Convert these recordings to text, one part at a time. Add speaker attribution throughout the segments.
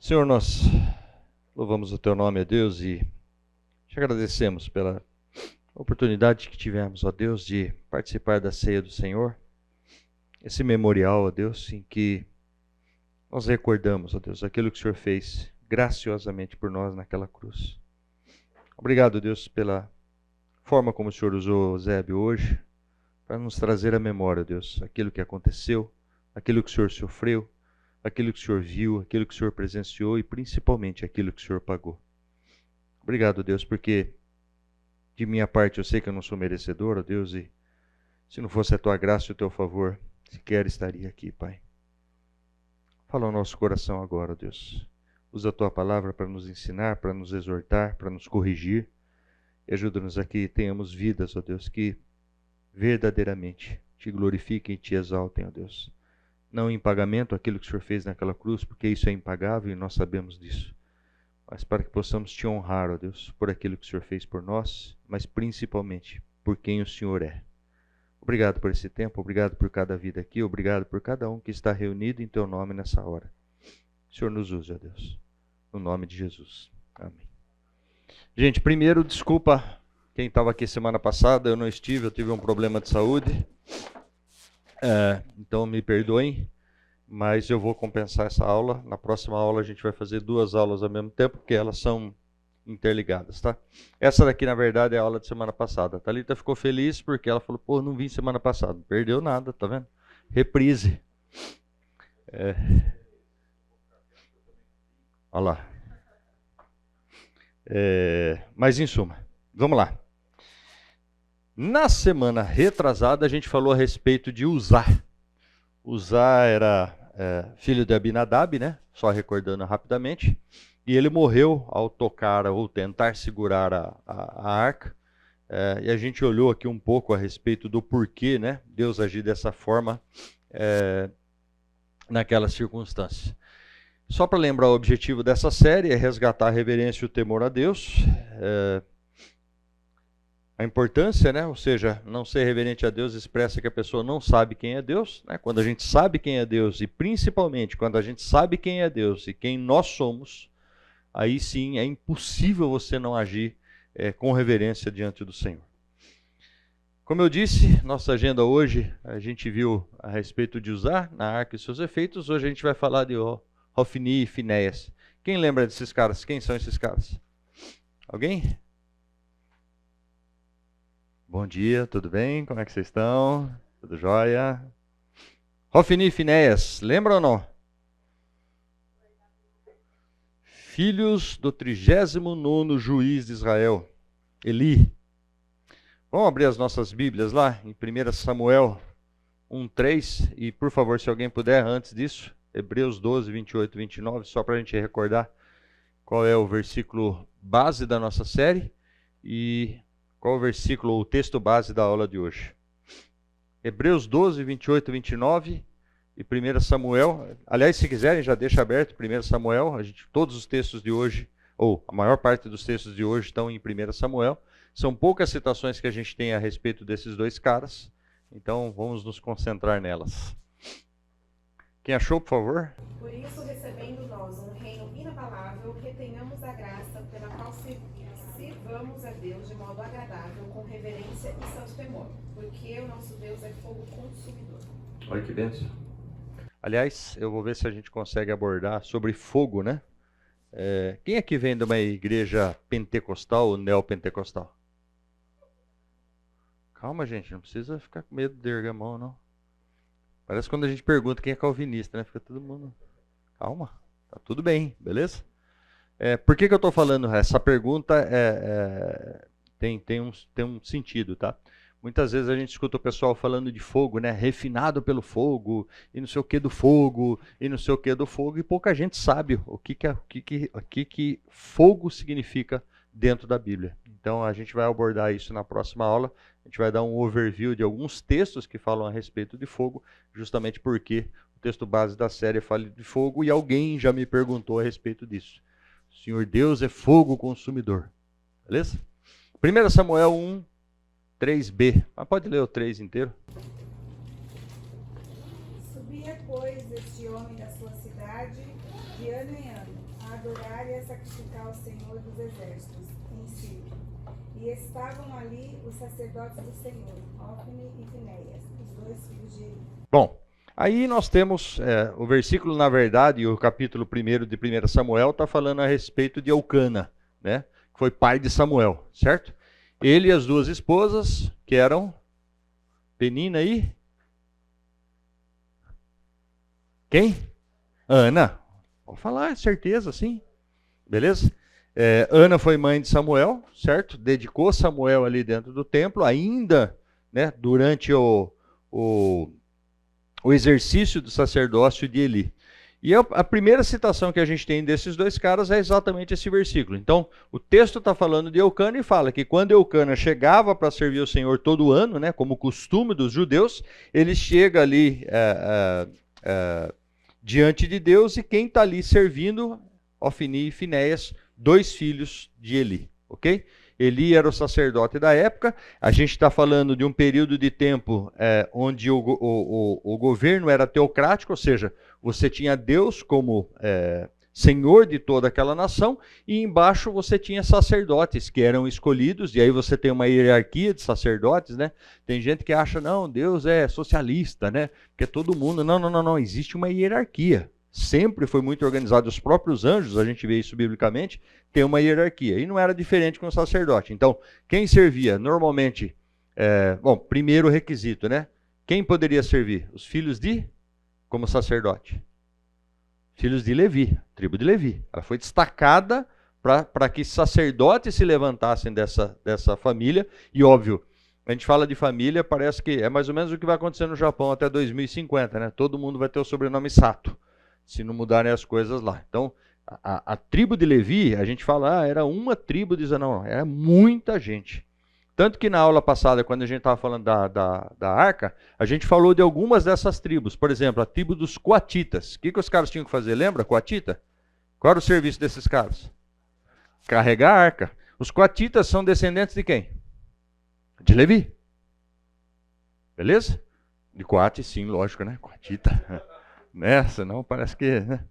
Speaker 1: Senhor, nós louvamos o Teu nome, ó Deus, e te agradecemos pela oportunidade que tivemos, ó Deus, de participar da ceia do Senhor. Esse memorial, ó Deus, em que nós recordamos, ó Deus, aquilo que o Senhor fez graciosamente por nós naquela cruz. Obrigado, Deus, pela forma como o Senhor usou Zébio hoje para nos trazer à memória, ó Deus, aquilo que aconteceu, aquilo que o Senhor sofreu, aquilo que o Senhor viu, aquilo que o Senhor presenciou e principalmente aquilo que o Senhor pagou. Obrigado, Deus, porque de minha parte eu sei que eu não sou merecedor, ó Deus, e se não fosse a Tua graça e o Teu favor, sequer estaria aqui, Pai. Fala ao nosso coração agora, ó Deus. Usa a Tua palavra para nos ensinar, para nos exortar, para nos corrigir. E ajuda-nos a que tenhamos vidas, ó Deus, que verdadeiramente Te glorifiquem e Te exaltem, ó Deus. Não em pagamento aquilo que o Senhor fez naquela cruz, porque isso é impagável e nós sabemos disso. Mas para que possamos Te honrar, ó Deus, por aquilo que o Senhor fez por nós, mas principalmente por quem o Senhor é. Obrigado por esse tempo, obrigado por cada vida aqui, obrigado por cada um que está reunido em Teu nome nessa hora. O Senhor nos use, ó Deus, no nome de Jesus. Amém. Gente, primeiro, desculpa quem estava aqui semana passada, eu não estive, eu tive um problema de saúde. Então me perdoem, mas eu vou compensar essa aula. Na próxima aula a gente vai fazer 2 aulas ao mesmo tempo, porque elas são interligadas, tá? Essa daqui, na verdade, é a aula de semana passada. A Thalita ficou feliz porque ela falou, pô, não vim semana passada. Não perdeu nada, tá vendo? Reprise. Olha lá. Mas em suma, vamos lá. Na semana retrasada a gente falou a respeito de Uzá. Uzá era filho de Abinadab, né? Só recordando rapidamente. E ele morreu ao tocar ou tentar segurar a arca. E a gente olhou aqui um pouco a respeito do porquê, né? Deus agir dessa forma naquela circunstância. Só para lembrar, o objetivo dessa série é resgatar a reverência e o temor a Deus. A importância, né? Ou seja, não ser reverente a Deus expressa que a pessoa não sabe quem é Deus, né? Quando a gente sabe quem é Deus e principalmente quando a gente sabe quem é Deus e quem nós somos, aí sim é impossível você não agir com reverência diante do Senhor. Como eu disse, nossa agenda hoje, a gente viu a respeito de Uzá na arca e seus efeitos. Hoje a gente vai falar de Hofni e Finéias. Quem lembra desses caras? Quem são esses caras? Alguém? Bom dia, tudo bem? Como é que vocês estão? Tudo jóia? Hofni e Finéias, lembra ou não? Filhos do 39º juiz de Israel, Eli. Vamos abrir as nossas Bíblias lá, em 1 Samuel 1:3, e por favor, se alguém puder, antes disso, Hebreus 12, 28 e 29, só para a gente recordar qual é o versículo base da nossa série e qual o versículo, o texto base da aula de hoje. Hebreus 12, 28 e 29 e 1 Samuel. Aliás, se quiserem, já deixa aberto 1 Samuel. Todos os textos de hoje, ou a maior parte dos textos de hoje estão em 1 Samuel. São poucas citações que a gente tem a respeito desses dois caras, então vamos nos concentrar nelas. Quem achou, por favor?
Speaker 2: Por isso, recebendo nós um reino inabalável, retenhamos a graça pela qual sirvamos a Deus de modo agradável, com reverência e santo temor, porque o nosso Deus é fogo consumidor.
Speaker 1: Olha que bênção. Aliás, eu vou ver se a gente consegue abordar sobre fogo, né? Quem aqui vem de uma igreja pentecostal ou neopentecostal? Calma, gente, não precisa ficar com medo de erguer a mão, não. Parece quando a gente pergunta quem é calvinista, né? Fica todo mundo... Calma, tá tudo bem, beleza? Por que eu estou falando? Essa pergunta tem um sentido, tá? Muitas vezes a gente escuta o pessoal falando de fogo, né? Refinado pelo fogo, e não sei o que do fogo, e não sei o que do fogo, e pouca gente sabe o que fogo significa dentro da Bíblia. Então a gente vai abordar isso na próxima aula. A gente vai dar um overview de alguns textos que falam a respeito de fogo, justamente porque o texto base da série fala de fogo e alguém já me perguntou a respeito disso. O Senhor Deus é fogo consumidor. Beleza? 1 Samuel 1, 3b. Mas pode ler o 3 inteiro.
Speaker 2: Subia, pois, este homem da sua cidade de ano em ano,
Speaker 3: adorar e a sacrificar ao Senhor dos Exércitos, em Silo. E estavam ali os sacerdotes do Senhor, Ofni e Finéias, os 2 filhos de Eli.
Speaker 1: Bom, aí nós temos o versículo, na verdade, o capítulo 1 de 1 Samuel está falando a respeito de Eucana, né? Que foi pai de Samuel, certo? Ele e as 2 esposas, que eram Penina e... Quem? Ana. Vou falar, certeza, sim. Beleza? Ana foi mãe de Samuel, certo? Dedicou Samuel ali dentro do templo, ainda, né, durante o exercício do sacerdócio de Eli. E a primeira citação que a gente tem desses 2 caras é exatamente esse versículo. Então, o texto está falando de Eucana e fala que quando Eucana chegava para servir o Senhor todo ano, né, como costume dos judeus, ele chega ali diante de Deus, e quem está ali servindo, Ofni e Finéias, 2 filhos de Eli, ok? Eli era o sacerdote da época. A gente está falando de um período de tempo onde o governo era teocrático, ou seja, você tinha Deus como senhor de toda aquela nação, e embaixo você tinha sacerdotes que eram escolhidos, e aí você tem uma hierarquia de sacerdotes, né? Tem gente que acha, não, Deus é socialista, né? Porque todo mundo... Não, existe uma hierarquia. Sempre foi muito organizado. Os próprios anjos, a gente vê isso biblicamente, tem uma hierarquia. E não era diferente com o sacerdote. Então, quem servia? Normalmente, primeiro requisito, né? Quem poderia servir? Os filhos de... como sacerdote. Filhos de Levi, tribo de Levi. Ela foi destacada para que sacerdotes se levantassem dessa família. E óbvio, a gente fala de família, parece que é mais ou menos o que vai acontecer no Japão até 2050, né? Todo mundo vai ter o sobrenome Sato, se não mudarem as coisas lá. Então, a tribo de Levi, a gente fala, era uma tribo, diz, não, era muita gente. Tanto que na aula passada, quando a gente estava falando da arca, a gente falou de algumas dessas tribos. Por exemplo, a tribo dos coatitas. O que os caras tinham que fazer? Lembra? Coatita? Qual era o serviço desses caras? Carregar a arca. Os coatitas são descendentes de quem? De Levi. Beleza? De Coate, sim, lógico, né? Coatita. Senão parece que... né?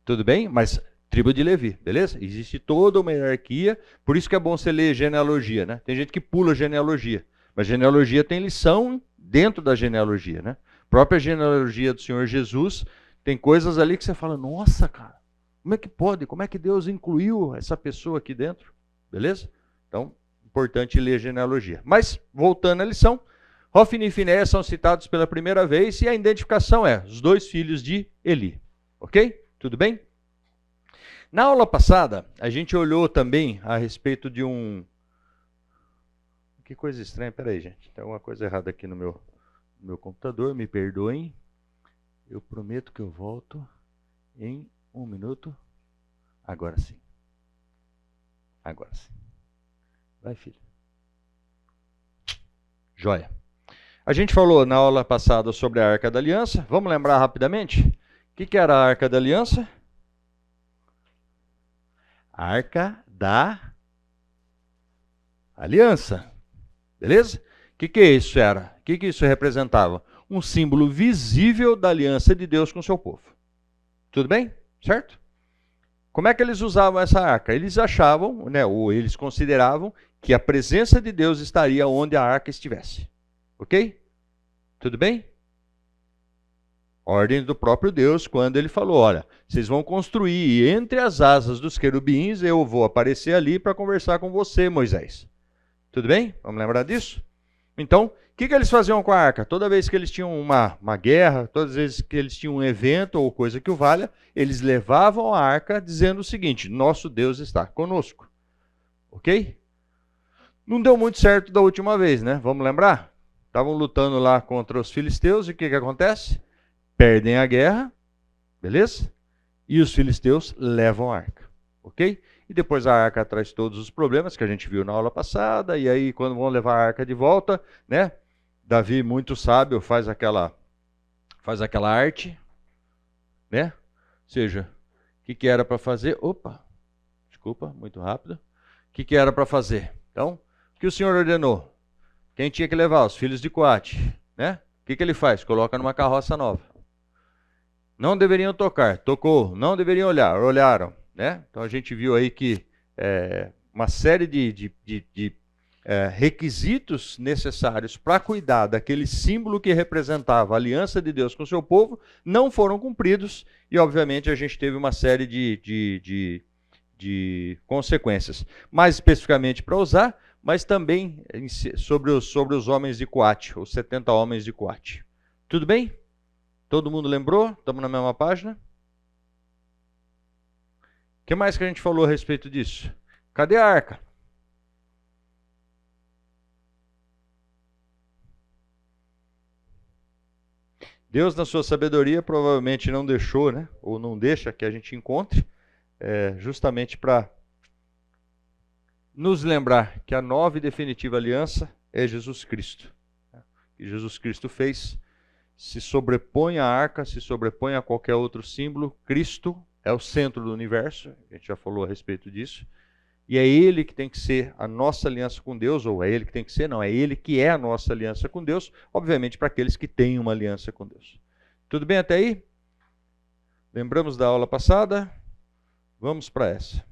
Speaker 1: Tudo bem? Mas... tribo de Levi, beleza? Existe toda uma hierarquia, por isso que é bom você ler genealogia, né? Tem gente que pula genealogia, mas genealogia tem lição dentro da genealogia, né? A própria genealogia do Senhor Jesus tem coisas ali que você fala, nossa, cara, como é que pode? Como é que Deus incluiu essa pessoa aqui dentro? Beleza? Então, importante ler genealogia. Mas, voltando à lição, Ofni e Finéias são citados pela primeira vez e a identificação é os 2 filhos de Eli. Ok? Tudo bem? Na aula passada, a gente olhou também a respeito de um... Que coisa estranha, peraí, gente. Tem alguma coisa errada aqui no meu computador, me perdoem. Eu prometo que eu volto em 1 minuto. Agora sim. Agora sim. Vai, filho. Joia. A gente falou na aula passada sobre a Arca da Aliança. Vamos lembrar rapidamente? O que era a Arca da Aliança? Arca da Aliança. Beleza? O que isso era? O que isso representava? Um símbolo visível da aliança de Deus com o seu povo. Tudo bem? Certo? Como é que eles usavam essa arca? Eles achavam, né, ou eles consideravam que a presença de Deus estaria onde a arca estivesse. Ok? Tudo bem? Ordem do próprio Deus, quando ele falou, olha, vocês vão construir entre as asas dos querubins, eu vou aparecer ali para conversar com você, Moisés. Tudo bem? Vamos lembrar disso? Então, o que eles faziam com a arca? Toda vez que eles tinham uma guerra, todas as vezes que eles tinham um evento ou coisa que o valha, eles levavam a arca dizendo o seguinte, nosso Deus está conosco. Ok? Não deu muito certo da última vez, né? Vamos lembrar? Estavam lutando lá contra os filisteus e o que acontece? Perdem a guerra, beleza? E os filisteus levam a arca, ok? E depois a arca traz todos os problemas que a gente viu na aula passada, e aí quando vão levar a arca de volta, né? Davi, muito sábio, faz aquela arte, né? Ou seja, o que era para fazer? Opa, desculpa, muito rápido. O que era para fazer? Então, o que o Senhor ordenou? Quem tinha que levar? Os filhos de Coate, né? O que ele faz? Coloca numa carroça nova. Não deveriam tocar, tocou. Não deveriam olhar, olharam. né? Então a gente viu aí que uma série de requisitos necessários para cuidar daquele símbolo que representava a aliança de Deus com o seu povo não foram cumpridos e, obviamente, a gente teve uma série de consequências. Mais especificamente para Uzá, mas também sobre os homens de Coate, os 70 homens de Coate. Tudo bem? Todo mundo lembrou? Estamos na mesma página? O que mais que a gente falou a respeito disso? Cadê a arca? Deus, na sua sabedoria, provavelmente não deixou, né? Ou não deixa que a gente encontre, justamente para nos lembrar que a nova e definitiva aliança é Jesus Cristo. O que Jesus Cristo fez se sobrepõe à arca, se sobrepõe a qualquer outro símbolo. Cristo é o centro do universo, a gente já falou a respeito disso. E é Ele que tem que ser a nossa aliança com Deus, ou é Ele que tem que ser, não, é Ele que é a nossa aliança com Deus, obviamente para aqueles que têm uma aliança com Deus. Tudo bem até aí? Lembramos da aula passada? Vamos para essa.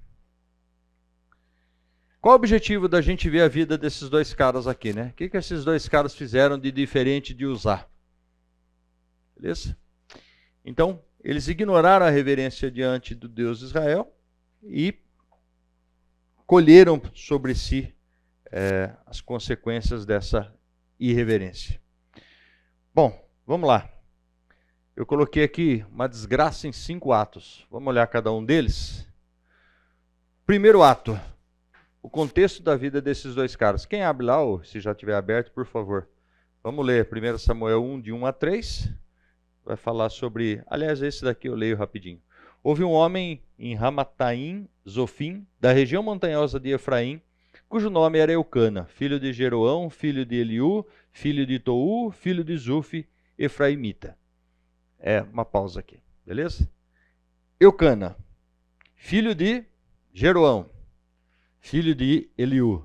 Speaker 1: Qual o objetivo da gente ver a vida desses dois caras aqui, né? O que esses dois caras fizeram de diferente de Uzá? Beleza? Então, eles ignoraram a reverência diante do Deus de Israel e colheram sobre si as consequências dessa irreverência. Bom, vamos lá. Eu coloquei aqui uma desgraça em 5 atos. Vamos olhar cada um deles. Primeiro ato, o contexto da vida desses dois caras. Quem abre lá, ou se já tiver aberto, por favor. Vamos ler 1 Samuel 1, de 1 a 3. Vai falar sobre... Aliás, esse daqui eu leio rapidinho. Houve um homem em Ramataim, Zofim, da região montanhosa de Efraim, cujo nome era Eucana, filho de Jeroão, filho de Eliú, filho de Tou, filho de Zufi, efraimita. Uma pausa aqui, beleza? Eucana, filho de Jeroão, filho de Eliú,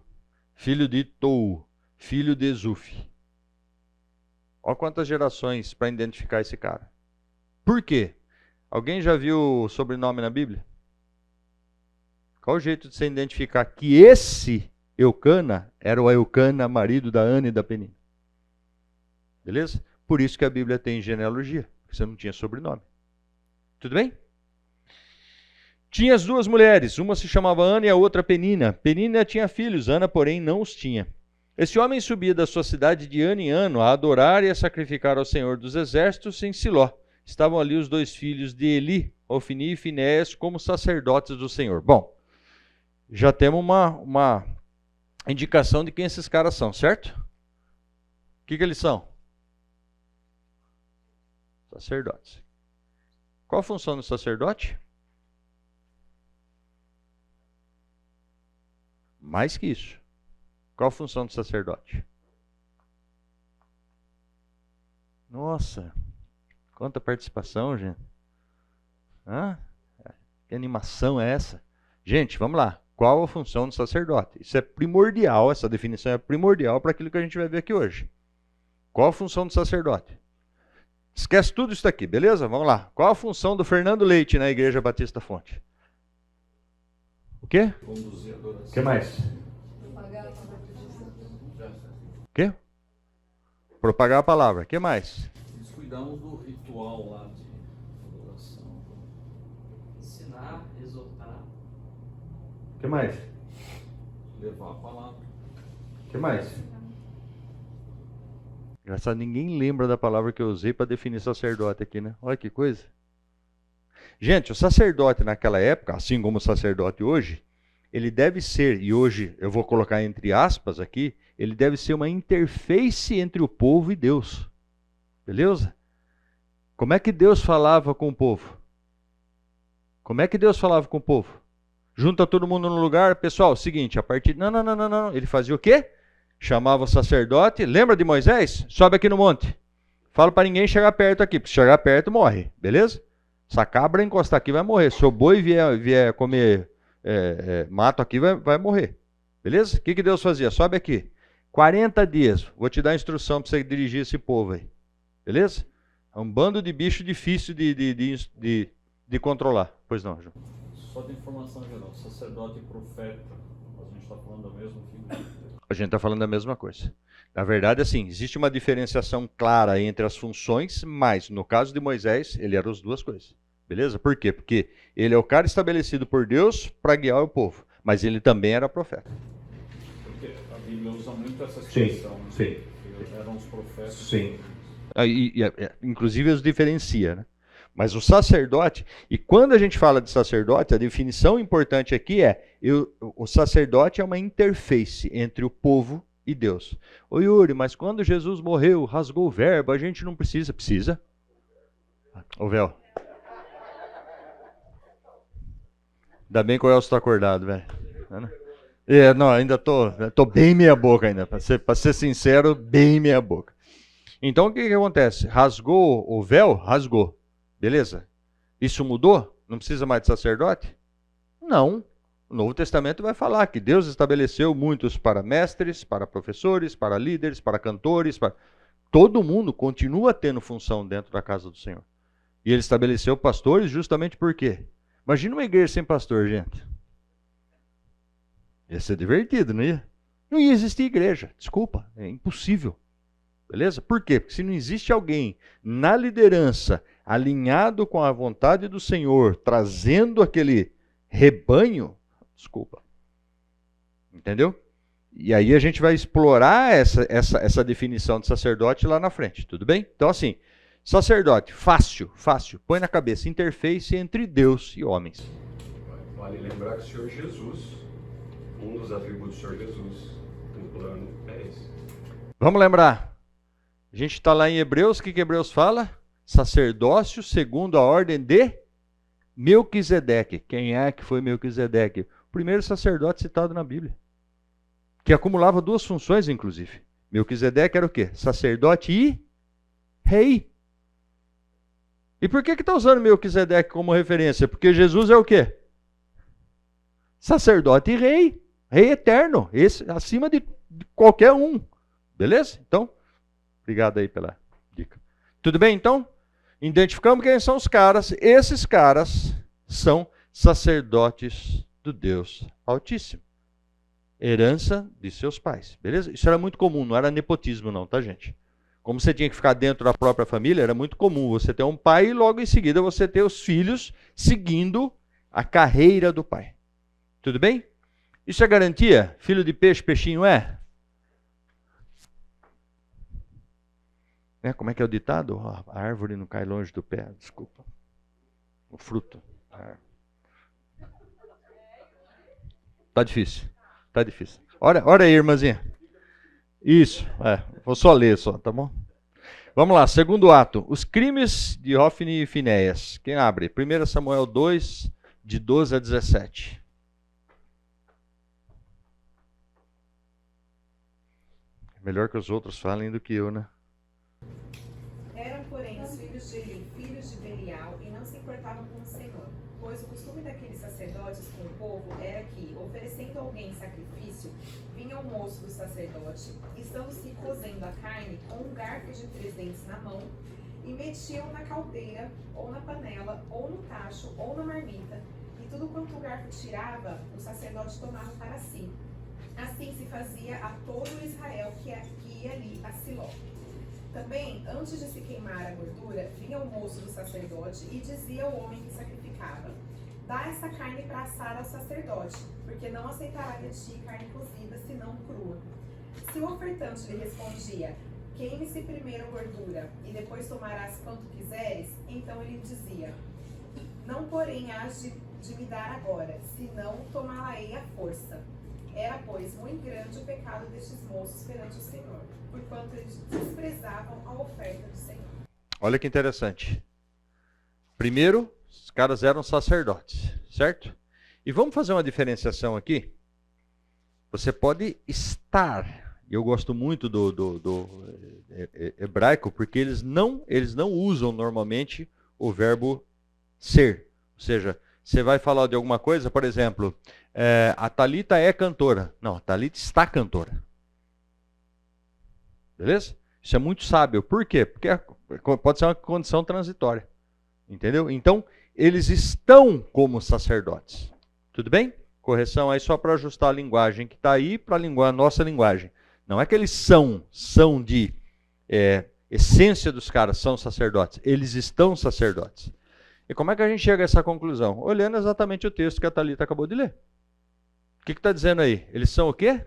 Speaker 1: filho de Tou, filho de Zufi. Olha quantas gerações para identificar esse cara. Por quê? Alguém já viu o sobrenome na Bíblia? Qual o jeito de você identificar que esse Eucana era o Eucana, marido da Ana e da Penina? Beleza? Por isso que a Bíblia tem genealogia, porque você não tinha sobrenome. Tudo bem? Tinha as 2 mulheres, uma se chamava Ana e a outra Penina. Penina tinha filhos, Ana, porém, não os tinha. Esse homem subia da sua cidade de ano em ano a adorar e a sacrificar ao Senhor dos Exércitos em Siló. Estavam ali os 2 filhos de Eli, Ofni e Finéias, como sacerdotes do Senhor. Bom, já temos uma indicação de quem esses caras são, certo? O que eles são? Sacerdotes. Qual a função do sacerdote? Mais que isso. Qual a função do sacerdote? Nossa, quanta participação, gente. Que animação é essa? Gente, vamos lá. Qual a função do sacerdote? Isso é primordial, essa definição é primordial para aquilo que a gente vai ver aqui hoje. Qual a função do sacerdote? Esquece tudo isso daqui, beleza? Vamos lá. Qual a função do Fernando Leite na Igreja Batista Fonte? O quê? O que mais? O quê? Propagar a palavra. O que mais?
Speaker 4: Nós cuidamos do ritual lá de adoração. Ensinar, exortar.
Speaker 1: O que mais?
Speaker 4: Levar a palavra.
Speaker 1: O que mais? Engraçado, ninguém lembra da palavra que eu usei para definir sacerdote aqui, né? Olha que coisa. Gente, o sacerdote naquela época, assim como o sacerdote hoje, ele deve ser, e hoje eu vou colocar entre aspas aqui, ele deve ser uma interface entre o povo e Deus. Beleza? Como é que Deus falava com o povo? Como é que Deus falava com o povo? Junta todo mundo no lugar, pessoal, seguinte, a partir... Não. Ele fazia o quê? Chamava o sacerdote, lembra de Moisés? Sobe aqui no monte. Fala para ninguém chegar perto aqui, porque se chegar perto morre, beleza? Se a cabra encostar aqui vai morrer, se o boi vier comer mato aqui vai morrer, beleza? O que Deus fazia? Sobe aqui, 40 dias, vou te dar a instrução para você dirigir esse povo aí, beleza? É um bando de bicho difícil de controlar, pois não, João?
Speaker 4: Só de informação geral, sacerdote e profeta, a gente está falando da mesma figura.
Speaker 1: A gente está falando da mesma coisa. Na verdade, assim, existe uma diferenciação clara entre as funções, mas no caso de Moisés, ele era as duas coisas. Beleza? Por quê? Porque ele é o cara estabelecido por Deus para guiar o povo, mas ele também era profeta.
Speaker 4: Porque a Bíblia usa muito essa expressão. Né?
Speaker 5: Sim.
Speaker 4: Eram os profetas.
Speaker 5: Sim.
Speaker 1: Inclusive os diferencia, né? Mas o sacerdote, e quando a gente fala de sacerdote, a definição importante aqui é, o sacerdote é uma interface entre o povo e Deus. Ô Yuri, mas quando Jesus morreu, rasgou o verbo, a gente não precisa. Precisa? Ô véu. Ainda bem que o Elcio está acordado, velho. Não, ainda tô bem meia boca ainda, para ser sincero, bem meia boca. Então o que acontece? Rasgou o véu? Rasgou. Beleza? Isso mudou? Não precisa mais de sacerdote? Não. O Novo Testamento vai falar que Deus estabeleceu muitos para mestres, para professores, para líderes, para cantores, para... Todo mundo continua tendo função dentro da casa do Senhor. E ele estabeleceu pastores justamente por quê? Imagina uma igreja sem pastor, gente. Ia ser divertido, não ia? Não ia existir igreja, desculpa, é impossível. Beleza? Por quê? Porque se não existe alguém na liderança alinhado com a vontade do Senhor, trazendo aquele rebanho, desculpa. Entendeu? E aí a gente vai explorar essa definição de sacerdote lá na frente, tudo bem? Então assim, sacerdote, fácil, põe na cabeça, interface entre Deus e homens.
Speaker 5: Vale lembrar que o Senhor Jesus, um dos atributos do Senhor Jesus no plano é esse.
Speaker 1: Vamos lembrar. A gente está lá em Hebreus, o que Hebreus fala? Sacerdócio segundo a ordem de Melquisedeque. Quem é que foi Melquisedeque? O primeiro sacerdote citado na Bíblia. Que acumulava duas funções, inclusive. Melquisedeque era o quê? Sacerdote e rei. E por que está usando Melquisedeque como referência? Porque Jesus é o quê? Sacerdote e rei. Rei eterno. Esse, acima de qualquer um. Beleza? Então, obrigado aí pela dica. Tudo bem, então? Identificamos quem são os caras. Esses caras são sacerdotes do Deus Altíssimo. Herança de seus pais. Beleza? Isso era muito comum, não era nepotismo não, tá, gente? Como você tinha que ficar dentro da própria família, era muito comum você ter um pai e logo em seguida você ter os filhos seguindo a carreira do pai. Tudo bem? Isso é garantia? Filho de peixe, peixinho é? Como é que é o ditado? A árvore não cai longe do pé, desculpa. O fruto. Tá difícil. Tá difícil. Ora aí, irmãzinha. Isso, vou só ler só, tá bom? Vamos lá, segundo ato. Os crimes de Hófni e Finéias. Quem abre? 1 Samuel 2, de 12 a 17. Melhor que os outros falem do que eu, né?
Speaker 2: Eram, porém, os filhos de Eli, filhos de Belial, e não se importavam com o Senhor. Pois o costume daqueles sacerdotes com o povo era que, oferecendo a alguém sacrifício, vinha o moço do sacerdote, estando-se cozendo a carne com um garfo de 3 dentes na mão, e metiam na caldeira, ou na panela, ou no tacho, ou na marmita, e tudo quanto o garfo tirava, o sacerdote tomava para si. Assim se fazia a todo Israel que ia ali a Siló. Também, antes de se queimar a gordura, vinha o moço do sacerdote e dizia ao homem que sacrificava: dá essa carne para assar ao sacerdote, porque não aceitará de ti carne cozida, senão crua. Se o ofertante lhe respondia: queime-se primeiro a gordura, e depois tomarás quanto quiseres, então ele dizia: não, porém, hás de me dar agora, senão tomá-la-ei à força. Era, pois, muito grande o pecado destes moços perante o Senhor, porquanto eles desprezavam a oferta do Senhor.
Speaker 1: Olha que interessante. Primeiro, os caras eram sacerdotes, certo? E vamos fazer uma diferenciação aqui. Você pode estar, e eu gosto muito do hebraico, porque eles não usam normalmente o verbo ser. Ou seja, você vai falar de alguma coisa, por exemplo, a Thalita é cantora. Não, a Thalita está cantora. Beleza? Isso é muito sábio. Por quê? Porque pode ser uma condição transitória. Entendeu? Então, eles estão como sacerdotes. Tudo bem? Correção aí só para ajustar a linguagem que está aí para a nossa linguagem. Não é que eles são de essência dos caras, são sacerdotes. Eles estão sacerdotes. E como é que a gente chega a essa conclusão? Olhando exatamente o texto que a Thalita acabou de ler. O que está dizendo aí? Eles são o quê?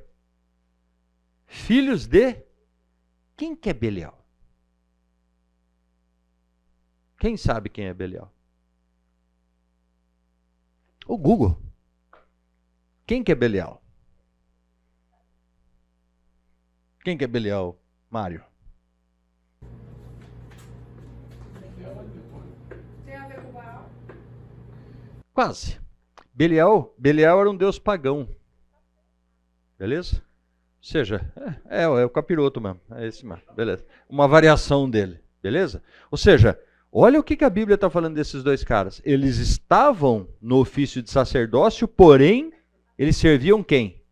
Speaker 1: Filhos de... Quem que é Belial? Quem sabe quem é Belial? O Google. Quem que é Belial? Quem que é Belial, Mário?
Speaker 2: Tem a ver com Baal?
Speaker 1: Quase. Belial era um deus pagão. Beleza? Ou seja, é o capiroto mesmo. É esse mesmo. Beleza. Uma variação dele. Beleza? Ou seja, olha o que a Bíblia está falando desses dois caras. Eles estavam no ofício de sacerdócio, porém, eles serviam quem?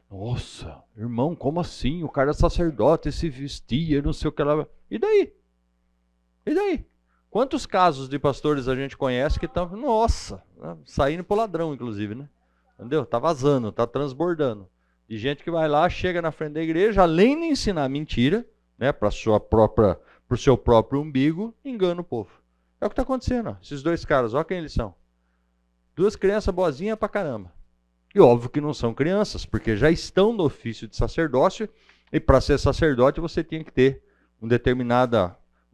Speaker 1: Nossa, irmão, como assim? O cara é sacerdote, se vestia, não sei o que lá. E daí? E daí? Quantos casos de pastores a gente conhece que estão, nossa, saindo pro ladrão, inclusive, né? Entendeu? Tá vazando, tá transbordando. De gente que vai lá, chega na frente da igreja, além de ensinar mentira, né, para o seu próprio umbigo, engana o povo. É o que está acontecendo. Ó. Esses dois caras, olha quem eles são. Duas crianças boazinhas pra caramba. E óbvio que não são crianças, porque já estão no ofício de sacerdócio, e para ser sacerdote você tinha que ter uma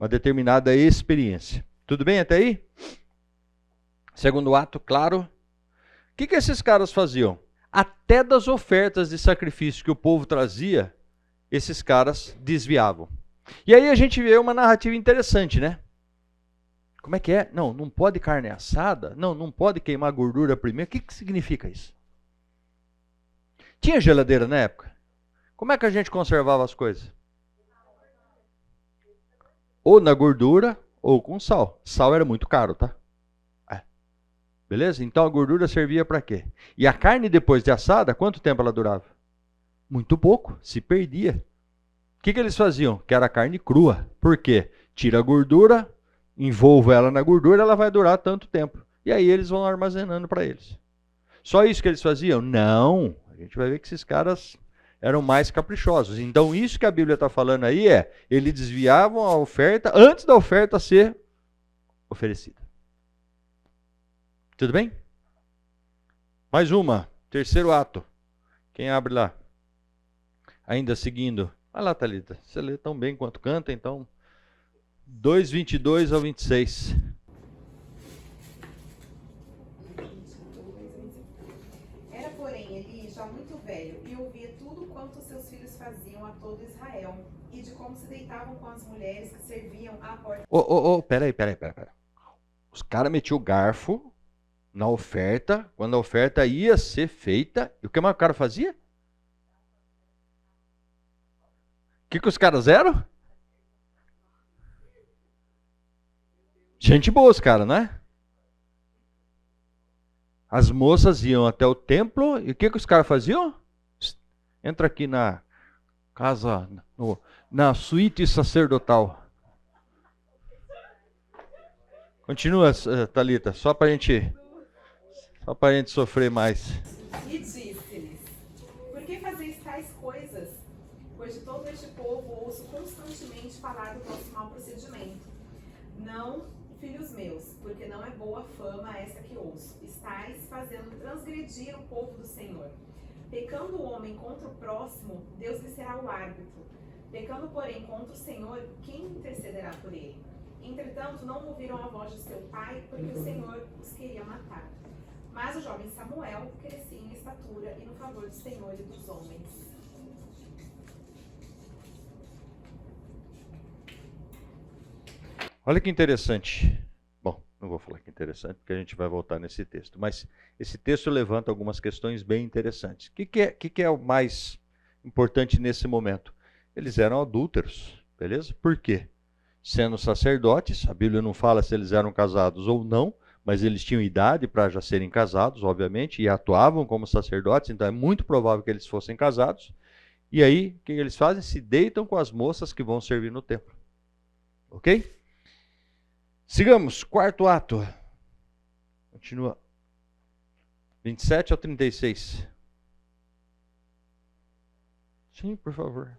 Speaker 1: determinada experiência. Tudo bem até aí? Segundo ato, claro. O que esses caras faziam? Até das ofertas de sacrifício que o povo trazia, esses caras desviavam. E aí a gente vê uma narrativa interessante, né? Como é que é? Não pode carne assada? Não pode queimar gordura primeiro? O que significa isso? Tinha geladeira na época? Como é que a gente conservava as coisas? Ou na gordura, ou com sal. Sal era muito caro, tá? Beleza? Então a gordura servia para quê? E a carne depois de assada, quanto tempo ela durava? Muito pouco, se perdia. O que eles faziam? Que era carne crua. Por quê? Tira a gordura, envolva ela na gordura, ela vai durar tanto tempo. E aí eles vão armazenando para eles. Só isso que eles faziam? Não. A gente vai ver que esses caras eram mais caprichosos. Então isso que a Bíblia está falando aí eles desviavam a oferta antes da oferta ser oferecida. Tudo bem? Mais uma. Terceiro ato. Quem abre lá? Ainda seguindo. Olha lá, Thalita. Você lê tão bem quanto canta, então. 2:22 ao 26.
Speaker 2: Era, porém, Eli já muito velho e ouvia tudo quanto seus filhos faziam a todo Israel e de como se deitavam com as mulheres que serviam à porta.
Speaker 1: Peraí. Os caras metiam o garfo na oferta, quando a oferta ia ser feita, e o que mais o cara fazia? O que os caras eram? Gente boa os caras, né? As moças iam até o templo, e o que os caras faziam? Entra aqui na casa, na suíte sacerdotal. Continua, Thalita, só para a gente sofrer mais.
Speaker 2: E disse-lhes: por que fazeis tais coisas? Pois de todo este povo ouço constantemente falar do vosso mau procedimento. Não, filhos meus, porque não é boa fama essa que ouço. Estais fazendo transgredir o povo do Senhor. Pecando o homem contra o próximo, Deus lhe será o árbitro. Pecando, porém, contra o Senhor, quem intercederá por ele? Entretanto, não ouviram a voz de seu pai, porque o Senhor os queria matar. Mas o jovem Samuel crescia em estatura e no favor do Senhor e dos homens.
Speaker 1: Olha que interessante. Bom, não vou falar que interessante, porque a gente vai voltar nesse texto. Mas esse texto levanta algumas questões bem interessantes. O que é o mais importante nesse momento? Eles eram adúlteros, beleza? Por quê? Sendo sacerdotes, a Bíblia não fala se eles eram casados ou não, mas eles tinham idade para já serem casados, obviamente, e atuavam como sacerdotes, então é muito provável que eles fossem casados. E aí, o que eles fazem? Se deitam com as moças que vão servir no templo. Ok? Sigamos, quarto ato. Continua. 27 ao 36. Sim, por favor.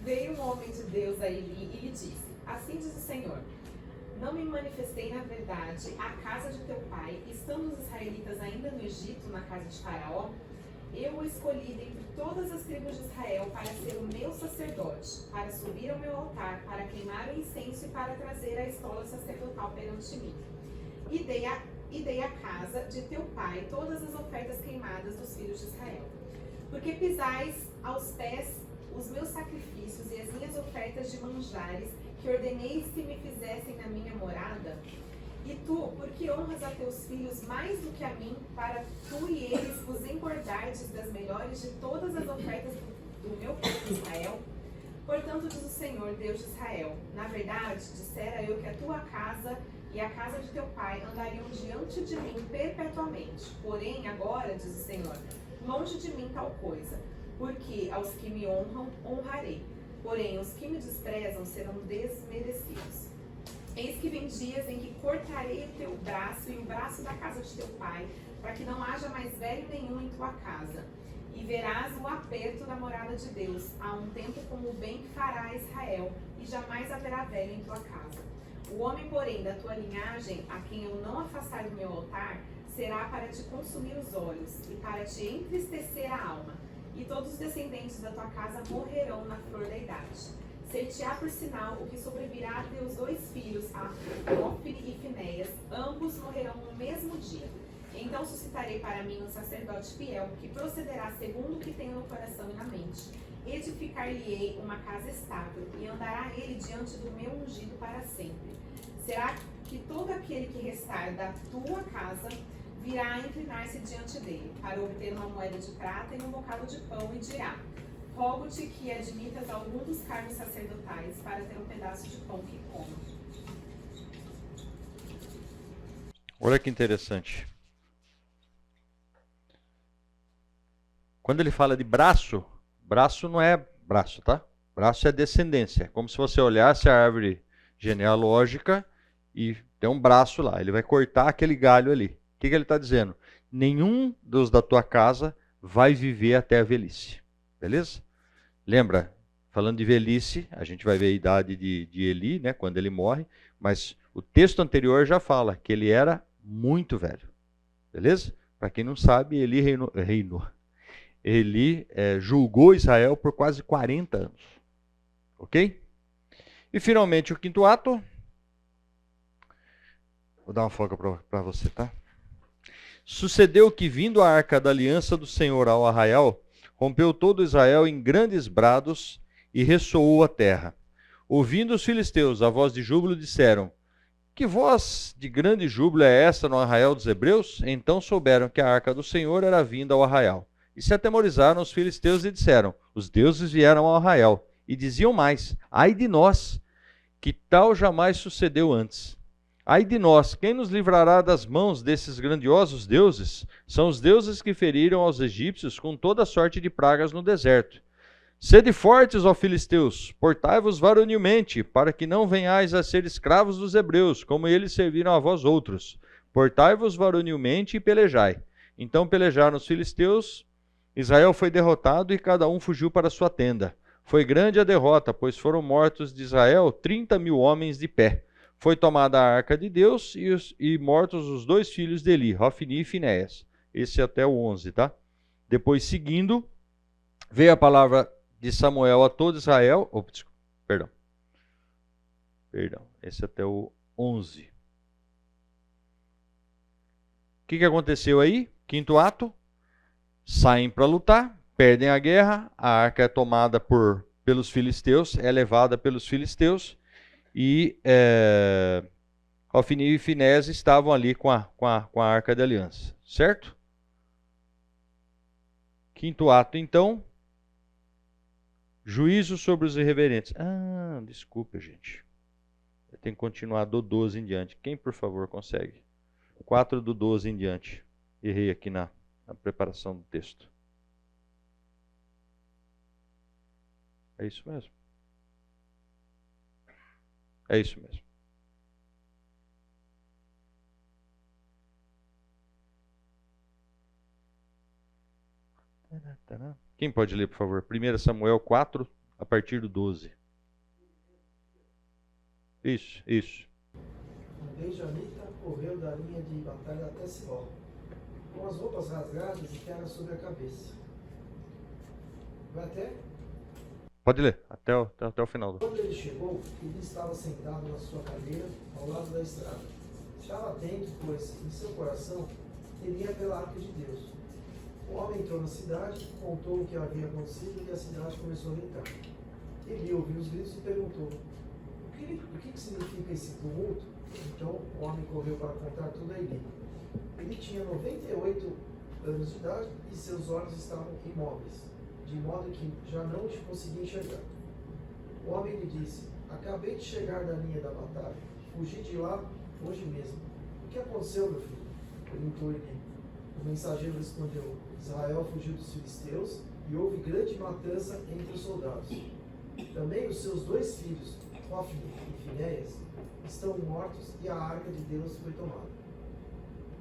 Speaker 2: Veio um homem de Deus a Eli e lhe disse: Assim diz o Senhor, não me manifestei na verdade à casa de teu pai, estando os israelitas ainda no Egito, na casa de Faraó? Eu o escolhi dentre todas as tribos de Israel para ser o meu sacerdote, para subir ao meu altar, para queimar o incenso e para trazer a estola sacerdotal perante mim. E dei à casa de teu pai todas as ofertas queimadas dos filhos de Israel. Porque pisais aos pés os meus sacrifícios e as minhas ofertas de manjares, que ordenei que me fizessem na minha morada? E tu, porque honras a teus filhos mais do que a mim, para tu e eles vos engordardes das melhores de todas as ofertas do meu povo Israel? Portanto, diz o Senhor, Deus de Israel, na verdade, dissera eu que a tua casa e a casa de teu pai andariam diante de mim perpetuamente. Porém, agora, diz o Senhor, longe de mim tal coisa, porque aos que me honram, honrarei, porém os que me desprezam serão desmerecidos. Eis que vem dias em que cortarei o teu braço e o braço da casa de teu pai, para que não haja mais velho nenhum em tua casa. E verás o aperto da morada de Deus, há um tempo como o bem que fará a Israel, e jamais haverá velho em tua casa. O homem, porém, da tua linhagem, a quem eu não afastar do meu altar, será para te consumir os olhos, e para te entristecer a alma. E todos os descendentes da tua casa morrerão na flor da idade. Ser-te-á por sinal o que sobrevirá a teus dois filhos, a Ofni e Finéias, ambos morrerão no mesmo dia. Então suscitarei para mim um sacerdote fiel, que procederá segundo o que tenho no coração e na mente. Edificar-lhe-ei uma casa estável, e andará ele diante do meu ungido para sempre. Será que todo aquele que restar da tua casa virá a inclinar-se diante dele, para obter uma moeda de prata e um bocado de pão, e dirá: rogo-te que admitas algum dos cargos sacerdotais, para ter um pedaço de pão que coma.
Speaker 1: Olha que interessante. Quando ele fala de braço, braço não é braço, tá? Braço é descendência. Como se você olhasse a árvore genealógica e tem um braço lá. Ele vai cortar aquele galho ali. O que ele está dizendo? Nenhum dos da tua casa vai viver até a velhice. Beleza? Lembra, falando de velhice, a gente vai ver a idade de Eli, né, quando ele morre, mas o texto anterior já fala que ele era muito velho. Beleza? Para quem não sabe, Eli reinou. Eli julgou Israel por quase 40 anos. Ok? E finalmente o quinto ato. Vou dar uma folga para você, tá? Sucedeu que, vindo a arca da aliança do Senhor ao arraial, rompeu todo Israel em grandes brados e ressoou a terra. Ouvindo os filisteus a voz de júbilo, disseram: que voz de grande júbilo é essa no arraial dos hebreus? Então souberam que a arca do Senhor era vinda ao arraial. E se atemorizaram os filisteus e disseram: os deuses vieram ao arraial. E diziam mais: ai de nós, que tal jamais sucedeu antes. Ai de nós, quem nos livrará das mãos desses grandiosos deuses? São os deuses que feriram aos egípcios com toda sorte de pragas no deserto. Sede fortes, ó filisteus, portai-vos varonilmente, para que não venhais a ser escravos dos hebreus, como eles serviram a vós outros. Portai-vos varonilmente e pelejai. Então pelejaram os filisteus, Israel foi derrotado e cada um fugiu para sua tenda. Foi grande a derrota, pois foram mortos de Israel 30.000 homens de pé. Foi tomada a arca de Deus e mortos os dois filhos de Eli, Ofni e Finéias. Esse até o 11, tá? Depois, seguindo, veio a palavra de Samuel a todo Israel. Perdão, esse até o 11. O que aconteceu aí? Quinto ato. Saem para lutar, perdem a guerra, a arca é tomada pelos filisteus, é levada pelos filisteus, e Ofni e Finéias estavam ali com a arca da aliança, certo? Quinto ato, então, juízo sobre os irreverentes. Desculpa, gente. Eu tenho que continuar do 12 em diante. Quem, por favor, consegue? 4 do 12 em diante. Errei aqui na preparação do texto. É isso mesmo. É isso mesmo. Quem pode ler, por favor? 1 Samuel 4, a partir do 12. Isso.
Speaker 6: Um benjamita correu da linha de batalha até Siló, com as roupas rasgadas e terra sobre a cabeça. Vai até?
Speaker 1: Pode ler, até o final.
Speaker 6: Quando ele chegou, ele estava sentado na sua cadeira, ao lado da estrada. Estava atento, pois, em seu coração, temia pela arca de Deus. O homem entrou na cidade, contou o que havia acontecido e a cidade começou a gritar. Ele ouviu os gritos e perguntou: o que significa esse tumulto? Então o homem correu para contar tudo a Eli. Ele tinha 98 anos de idade e seus olhos estavam imóveis, de modo que já não te conseguia enxergar. O homem lhe disse: acabei de chegar da linha da batalha, fugi de lá hoje mesmo. O que aconteceu, meu filho? Perguntou Eli. O mensageiro respondeu: Israel fugiu dos filisteus e houve grande matança entre os soldados. Também os seus 2 filhos, Hofni e Finéias, estão mortos e a arca de Deus foi tomada.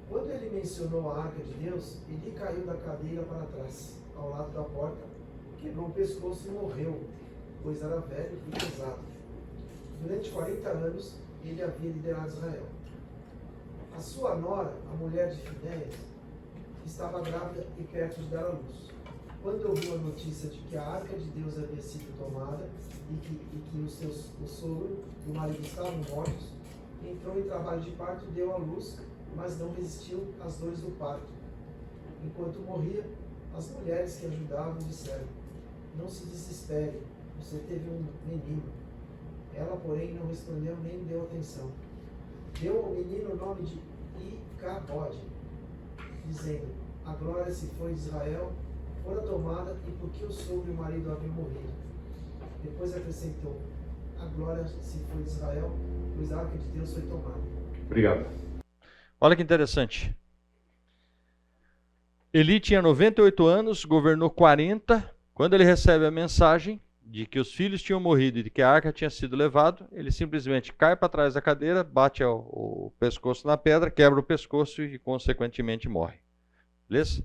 Speaker 6: Quando ele mencionou a arca de Deus, ele caiu da cadeira para trás, ao lado da porta, quebrou o pescoço e morreu, pois era velho e pesado. Durante 40 anos, ele havia liderado Israel. A sua nora, a mulher de Finéias, estava grávida e perto de dar à luz. Quando ouviu a notícia de que a arca de Deus havia sido tomada e que o sogro e o marido estavam mortos, entrou em trabalho de parto e deu à luz, mas não resistiu às dores do parto. Enquanto morria, as mulheres que ajudavam disseram: não se desespere, você teve um menino. Ela, porém, não respondeu nem deu atenção. Deu ao menino o nome de Icabode, dizendo: a glória se foi de Israel, fora tomada, e porque o sogro e o marido haviam morrido. Depois acrescentou: a glória se foi de Israel, pois a arca de Deus foi tomada.
Speaker 5: Obrigado.
Speaker 1: Olha que interessante. Eli tinha 98 anos, governou 40. Quando ele recebe a mensagem de que os filhos tinham morrido e de que a arca tinha sido levada, ele simplesmente cai para trás da cadeira, bate o pescoço na pedra, quebra o pescoço e, consequentemente, morre. Beleza?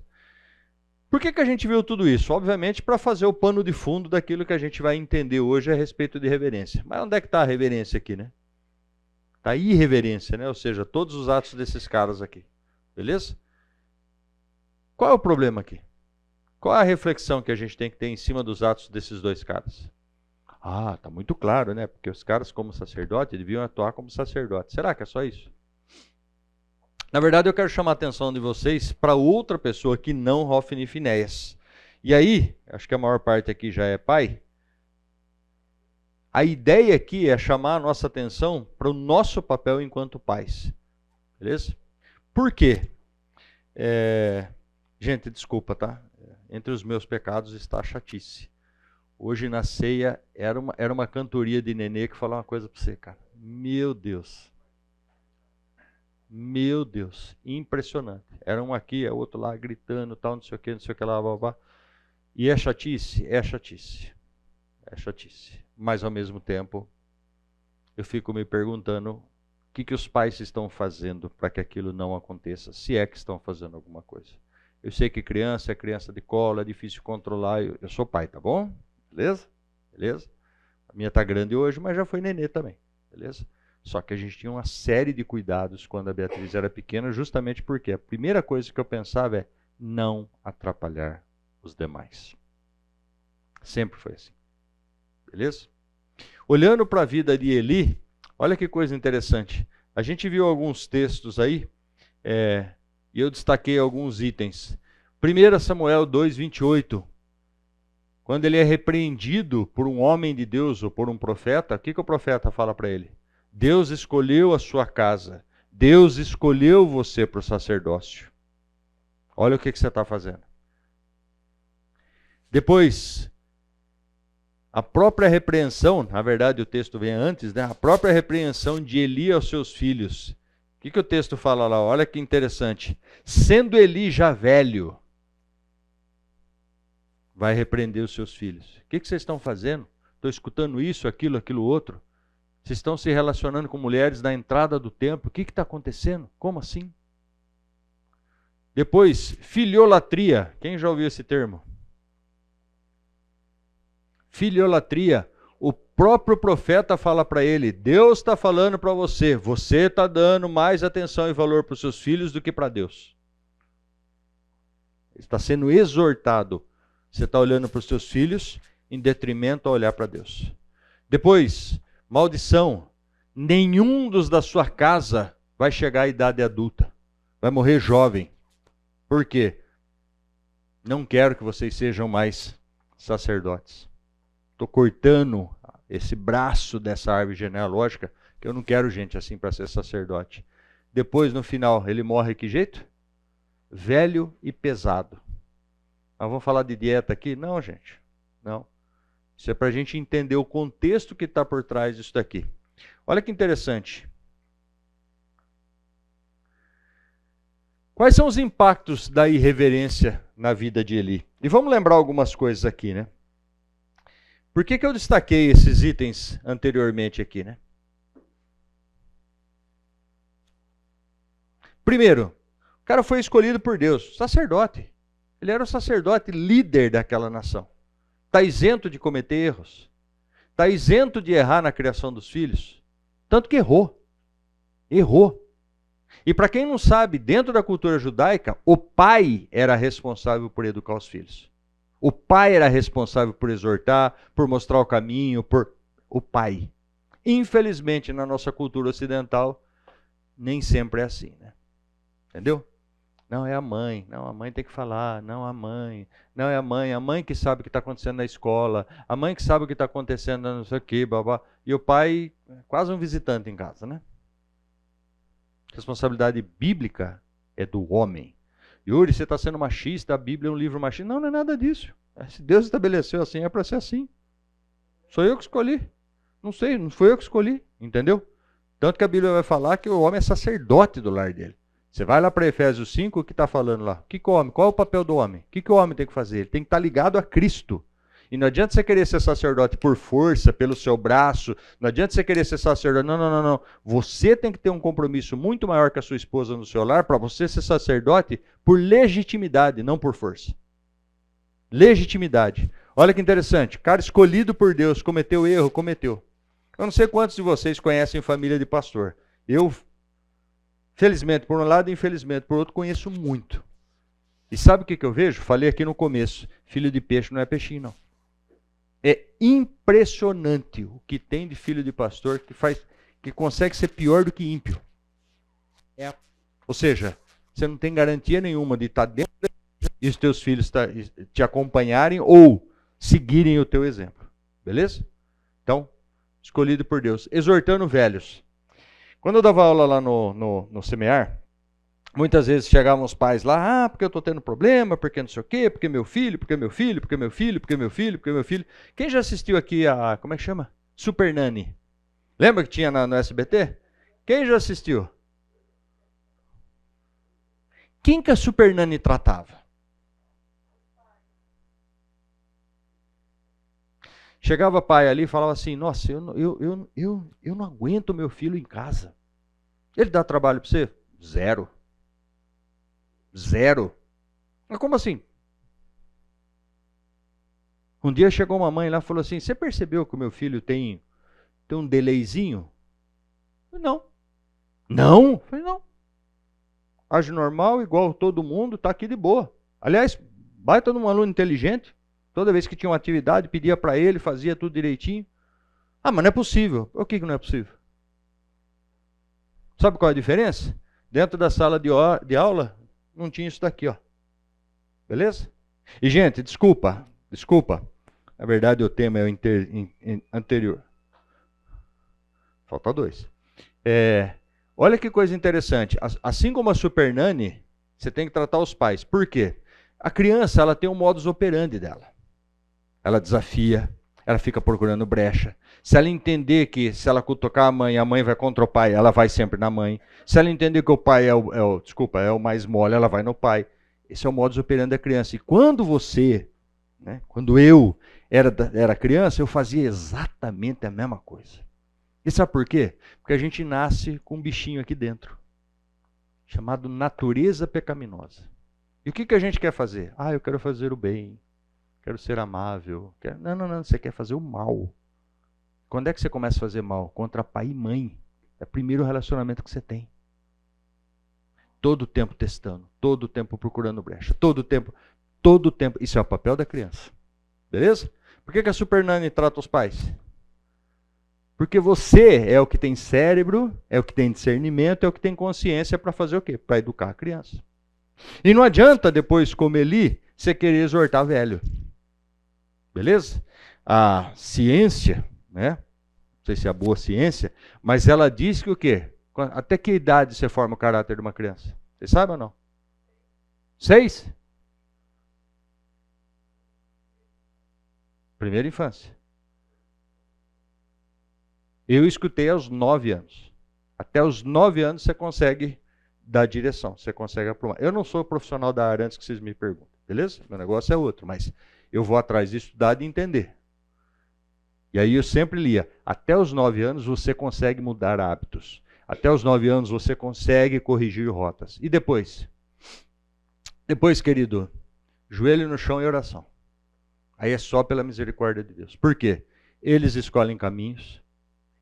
Speaker 1: Por que a gente viu tudo isso? Obviamente para fazer o pano de fundo daquilo que a gente vai entender hoje a respeito de reverência. Mas onde é que está a reverência aqui, né? Está a irreverência, né? Ou seja, todos os atos desses caras aqui. Beleza? Qual é o problema aqui? Qual é a reflexão que a gente tem que ter em cima dos atos desses 2 caras? Ah, está muito claro, né? Porque os caras, como sacerdote, deviam atuar como sacerdote. Será que é só isso? Na verdade, eu quero chamar a atenção de vocês para outra pessoa que não Hofni e Finéias. E aí, acho que a maior parte aqui já é pai. A ideia aqui é chamar a nossa atenção para o nosso papel enquanto pais. Beleza? Por quê? Gente, desculpa, tá? Entre os meus pecados está a chatice. Hoje na ceia era uma cantoria de nenê que falou uma coisa para você, cara. Meu Deus. Meu Deus, impressionante. Era um aqui, é outro lá, gritando, tal, não sei o que lá, blá, blá. E é chatice? É chatice. É chatice. Mas, ao mesmo tempo, eu fico me perguntando o que os pais estão fazendo para que aquilo não aconteça, se é que estão fazendo alguma coisa. Eu sei que criança é criança de colo, é difícil controlar. Eu sou pai, tá bom? Beleza? Beleza? A minha tá grande hoje, mas já foi nenê também. Beleza? Só que a gente tinha uma série de cuidados quando a Beatriz era pequena, justamente porque a primeira coisa que eu pensava é não atrapalhar os demais. Sempre foi assim. Beleza? Olhando para a vida de Eli, olha que coisa interessante. A gente viu alguns textos aí, e eu destaquei alguns itens. 1 Samuel 2:28. Quando ele é repreendido por um homem de Deus ou por um profeta, o que o profeta fala para ele? Deus escolheu a sua casa. Deus escolheu você para o sacerdócio. Olha o que você está fazendo. Depois, a própria repreensão, na verdade o texto vem antes, né? A própria repreensão de Eli aos seus filhos. O que o texto fala lá? Olha que interessante. Sendo Eli já velho, vai repreender os seus filhos. O que vocês estão fazendo? Estou escutando isso, aquilo outro. Vocês estão se relacionando com mulheres na entrada do templo. O que está acontecendo? Como assim? Depois, filiolatria. Quem já ouviu esse termo? Filiolatria. O próprio profeta fala para ele, Deus está falando para você, você está dando mais atenção e valor para os seus filhos do que para Deus. Está sendo exortado. Você está olhando para os seus filhos em detrimento a olhar para Deus. Depois, maldição. Nenhum dos da sua casa vai chegar à idade adulta. Vai morrer jovem. Por quê? Não quero que vocês sejam mais sacerdotes. Estou cortando esse braço dessa árvore genealógica, que eu não quero gente assim para ser sacerdote. Depois, no final, ele morre que jeito? Velho e pesado. Mas vamos falar de dieta aqui? Não, gente. Não. Isso é para a gente entender o contexto que está por trás disso daqui. Olha que interessante. Quais são os impactos da irreverência na vida de Eli? E vamos lembrar algumas coisas aqui, né? Por que eu destaquei esses itens anteriormente aqui, né? Primeiro, o cara foi escolhido por Deus, sacerdote. Ele era o sacerdote líder daquela nação. Está isento de cometer erros. Está isento de errar na criação dos filhos. Tanto que errou. Errou. E para quem não sabe, dentro da cultura judaica, o pai era responsável por educar os filhos. O pai era responsável por exortar, por mostrar o caminho, o pai. Infelizmente, na nossa cultura ocidental, nem sempre é assim, né? Entendeu? Não, é a mãe. Não, a mãe tem que falar. Não, a mãe. Não, é a mãe. A mãe que sabe o que está acontecendo na escola. A mãe que sabe o que está acontecendo não sei o quê, babá. E o pai, quase um visitante em casa, né? Responsabilidade bíblica é do homem. Yuri, você está sendo machista, a Bíblia é um livro machista. Não, não é nada disso. Se Deus estabeleceu assim, é para ser assim. Sou eu que escolhi. Não sei, não foi eu que escolhi, entendeu? Tanto que a Bíblia vai falar que o homem é sacerdote do lar dele. Você vai lá para Efésios 5, o que está falando lá? O que o homem? Qual é o papel do homem? O que o homem tem que fazer? Ele tem que estar ligado a Cristo. E não adianta você querer ser sacerdote por força, pelo seu braço. Não adianta você querer ser sacerdote. Não, não, não, não. Você tem que ter um compromisso muito maior que a sua esposa no seu lar para você ser sacerdote por legitimidade, não por força. Legitimidade. Olha que interessante. Cara escolhido por Deus, cometeu erro, cometeu. Eu não sei quantos de vocês conhecem família de pastor. Eu, felizmente por um lado e infelizmente por outro, conheço muito. E sabe o que eu vejo? Falei aqui no começo. Filho de peixe não é peixinho, não. É impressionante o que tem de filho de pastor que consegue ser pior do que ímpio. Ou seja, você não tem garantia nenhuma de estar dentro da igreja e os teus filhos te acompanharem ou seguirem o teu exemplo. Beleza? Então, escolhido por Deus. Exortando velhos. Quando eu dava aula lá no Semear, muitas vezes chegavam os pais lá, porque eu estou tendo problema, porque não sei o quê, porque meu filho, porque meu filho, porque meu filho, porque meu filho, porque meu filho. Quem já assistiu aqui a, como é que chama? Super Nanny. Lembra que tinha no SBT? Quem já assistiu? Quem que a Super Nanny tratava? Chegava pai ali e falava assim, nossa, eu não aguento meu filho em casa. Ele dá trabalho para você? Zero. Zero. Mas como assim? Um dia chegou uma mãe lá e falou assim, você percebeu que o meu filho tem um delayzinho? Eu falei, não. Não? Eu falei, não. Age normal, igual todo mundo, está aqui de boa. Aliás, baita num aluno inteligente. Toda vez que tinha uma atividade, pedia para ele, fazia tudo direitinho. Ah, mas não é possível. O que não é possível? Sabe qual é a diferença? Dentro da sala de aula, não tinha isso daqui, ó. Beleza? E, gente, desculpa. Na verdade, o tema é o anterior. Falta 2. Olha que coisa interessante. Assim como a Super Nanny, você tem que tratar os pais. Por quê? A criança, ela tem um modus operandi dela. Ela desafia, ela fica procurando brecha. Se ela entender que se ela cutucar a mãe vai contra o pai, ela vai sempre na mãe. Se ela entender que o pai é o mais mole, ela vai no pai. Esse é o modus operandi da criança. E quando quando eu era criança, eu fazia exatamente a mesma coisa. E sabe por quê? Porque a gente nasce com um bichinho aqui dentro, chamado natureza pecaminosa. E o que a gente quer fazer? Eu quero fazer o bem. quero ser amável. Não, você quer fazer o mal. Quando é que você começa a fazer mal? Contra pai e mãe. É o primeiro relacionamento que você tem. Todo o tempo testando, todo o tempo procurando brecha, todo o tempo. Isso é o papel da criança. Beleza? Por que a Super Nani trata os pais? Porque você é o que tem cérebro, é o que tem discernimento, é o que tem consciência para fazer o quê? Para educar a criança. E não adianta depois, como Eli, você querer exortar velho. Beleza? A ciência, né? Não sei se é a boa ciência, mas ela diz que o quê? Até que idade você forma o caráter de uma criança? Você sabe ou não? 6? Primeira infância. Eu escutei aos 9 anos. Até os 9 anos você consegue dar direção, você consegue aprumar. Eu não sou profissional da área antes que vocês me perguntem, beleza? Meu negócio é outro, mas eu vou atrás de estudar e de entender. E aí eu sempre lia, até os 9 anos você consegue mudar hábitos. Até os 9 anos você consegue corrigir rotas. E depois? Depois, querido, joelho no chão e oração. Aí é só pela misericórdia de Deus. Por quê? Eles escolhem caminhos,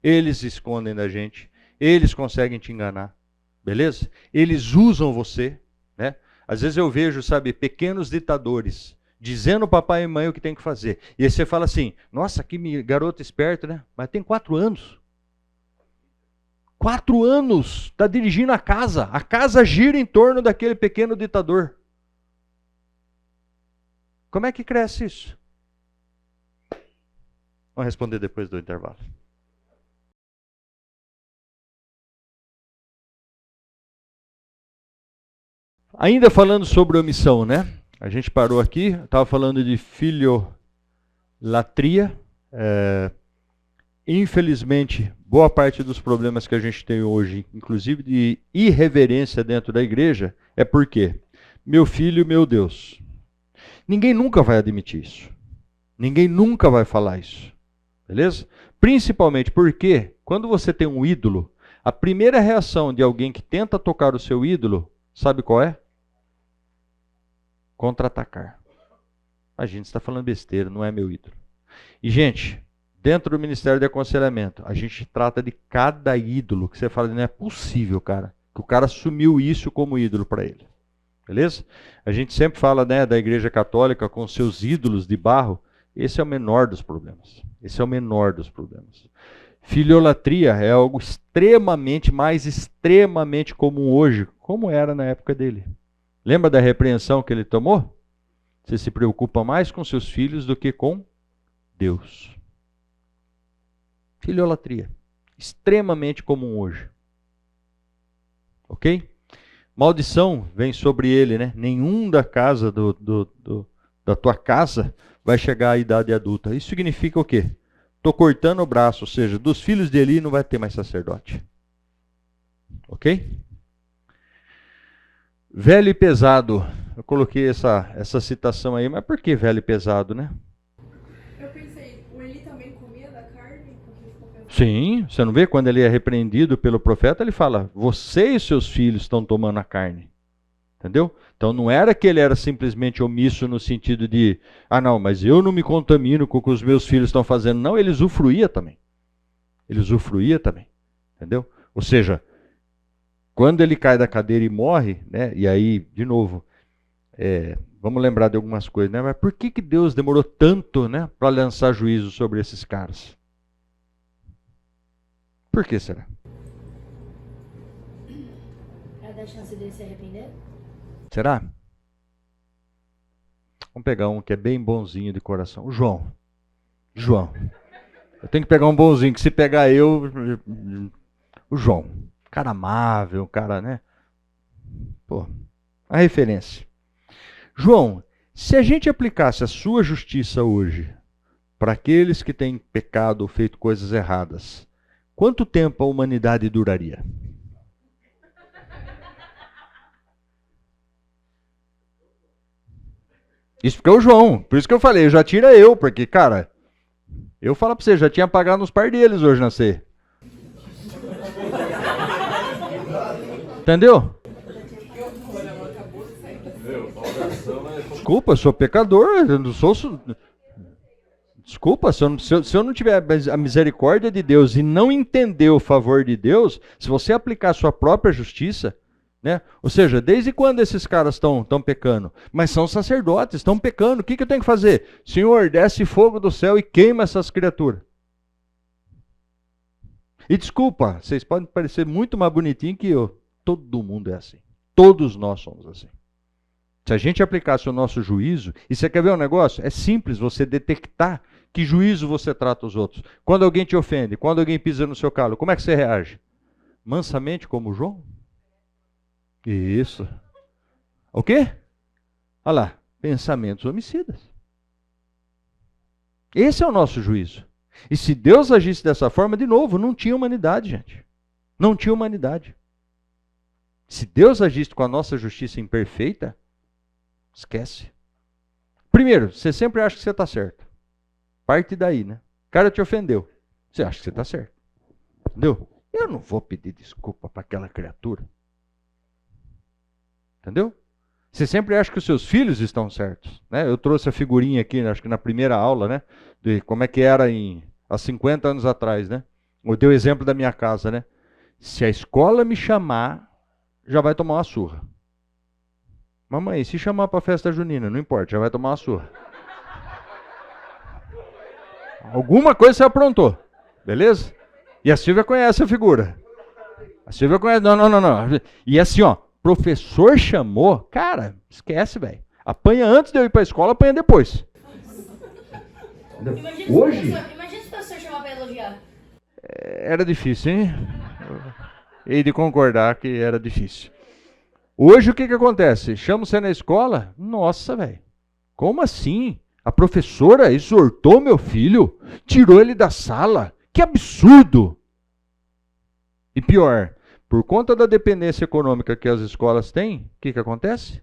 Speaker 1: eles escondem da gente, eles conseguem te enganar, beleza? Eles usam você, né? Às vezes eu vejo, sabe, pequenos ditadores dizendo ao papai e mãe o que tem que fazer. E aí você fala assim, nossa, que garoto esperto, né? Mas tem 4 anos. 4 anos, está dirigindo a casa gira em torno daquele pequeno ditador. Como é que cresce isso? Vamos responder depois do intervalo. Ainda falando sobre omissão, né? A gente parou aqui, estava falando de filiolatria. Infelizmente, boa parte dos problemas que a gente tem hoje, inclusive de irreverência dentro da igreja, é porque meu filho, meu Deus. Ninguém nunca vai admitir isso. Ninguém nunca vai falar isso. Beleza? Principalmente porque, quando você tem um ídolo, a primeira reação de alguém que tenta tocar o seu ídolo, sabe qual é? Contra-atacar. Imagina, você está falando besteira, não é meu ídolo. E, gente, dentro do Ministério de Aconselhamento, a gente trata de cada ídolo que você fala, não é possível, cara, que o cara assumiu isso como ídolo para ele. Beleza? A gente sempre fala, né, da Igreja Católica com seus ídolos de barro. Esse é o menor dos problemas. Esse é o menor dos problemas. Filiolatria é algo extremamente comum hoje, como era na época dele. Lembra da repreensão que ele tomou? Você se preocupa mais com seus filhos do que com Deus. Filiolatria. Extremamente comum hoje. Ok? Maldição vem sobre ele, né? Nenhum da casa da tua casa vai chegar à idade adulta. Isso significa o quê? Estou cortando o braço, ou seja, dos filhos de Eli não vai ter mais sacerdote. Ok? Velho e pesado. Eu coloquei essa citação aí, mas por que velho e pesado, né?
Speaker 7: Eu pensei, o Eli também comia da carne?
Speaker 1: Sim, você não vê? Quando ele é repreendido pelo profeta, ele fala, você e seus filhos estão tomando a carne. Entendeu? Então não era que ele era simplesmente omisso no sentido de, não, mas eu não me contamino com o que os meus filhos estão fazendo. Não, ele usufruía também. Ele usufruía também. Entendeu? Ou seja, quando ele cai da cadeira e morre, né? E aí, de novo, vamos lembrar de algumas coisas, né? Mas por que Deus demorou tanto, né, para lançar juízo sobre esses caras? Por que será?
Speaker 8: Para dar chance dele se arrepender?
Speaker 1: Será? Vamos pegar um que é bem bonzinho de coração. O João. João. Eu tenho que pegar um bonzinho, que se pegar eu... O João. Cara amável, cara, né? Pô, a referência. João, se a gente aplicasse a sua justiça hoje para aqueles que têm pecado ou feito coisas erradas, quanto tempo a humanidade duraria? Isso porque é o João. Por isso que eu falei, já tira eu, porque, cara, eu falo pra você, já tinha pagado nos par deles hoje na ceia. Entendeu?
Speaker 4: Conversão, né?
Speaker 1: Desculpa, eu sou pecador, eu não sou. Desculpa, se eu não tiver a misericórdia de Deus e não entender o favor de Deus, se você aplicar a sua própria justiça, né? Ou seja, desde quando esses caras estão pecando? Mas são sacerdotes, estão pecando. O que eu tenho que fazer? Senhor, desce fogo do céu e queima essas criaturas. E desculpa, vocês podem parecer muito mais bonitinho que eu. Todo mundo é assim. Todos nós somos assim. Se a gente aplicasse o nosso juízo, e você quer ver um negócio? É simples você detectar que juízo você trata os outros. Quando alguém te ofende, quando alguém pisa no seu calo, como é que você reage? Mansamente como João? Isso. O quê? Olha lá, pensamentos homicidas. Esse é o nosso juízo. E se Deus agisse dessa forma, de novo, não tinha humanidade, gente. Não tinha humanidade. Se Deus agisse com a nossa justiça imperfeita, esquece. Primeiro, você sempre acha que você está certo. Parte daí, né? O cara te ofendeu. Você acha que você está certo. Entendeu? Eu não vou pedir desculpa para aquela criatura. Entendeu? Você sempre acha que os seus filhos estão certos. Né? Eu trouxe a figurinha aqui, acho que na primeira aula, né? De como é que era há 50 anos atrás, né? Eu dei o exemplo da minha casa, né? Se a escola me chamar, já vai tomar uma surra. Mamãe, se chamar para a festa junina, não importa, já vai tomar uma surra. Alguma coisa você aprontou, beleza? E a Silvia conhece a figura. A Silvia conhece, não. E assim, ó, professor chamou, cara, esquece, velho. Apanha antes de eu ir para a escola, apanha depois. Hoje?
Speaker 8: Imagina se o professor chamar pra elogiar.
Speaker 1: Era difícil, hein? Hei de concordar que era difícil. Hoje o que acontece? Chama você na escola? Nossa, velho. Como assim? A professora exortou meu filho? Tirou ele da sala? Que absurdo! E pior, por conta da dependência econômica que as escolas têm, o que acontece?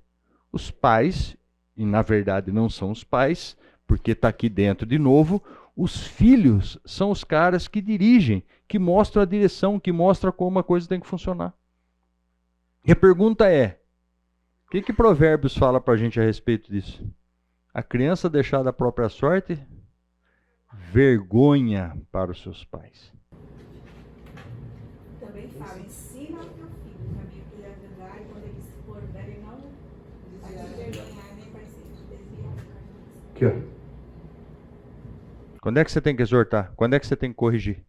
Speaker 1: Os pais, e na verdade não são os pais, porque está aqui dentro de novo, os filhos são os caras que dirigem, que mostram a direção, que mostram como a coisa tem que funcionar. E a pergunta é, o que Provérbios fala para a gente a respeito disso? A criança deixada à própria sorte, vergonha para os seus pais.
Speaker 3: Também fala, ensina ao teu filho o caminho que deve andar, e quando ele se for velho, não vai se vergonhar, nem vai se desviar.
Speaker 1: Aqui, ó. Quando é que você tem que exortar? Quando é que você tem que corrigir?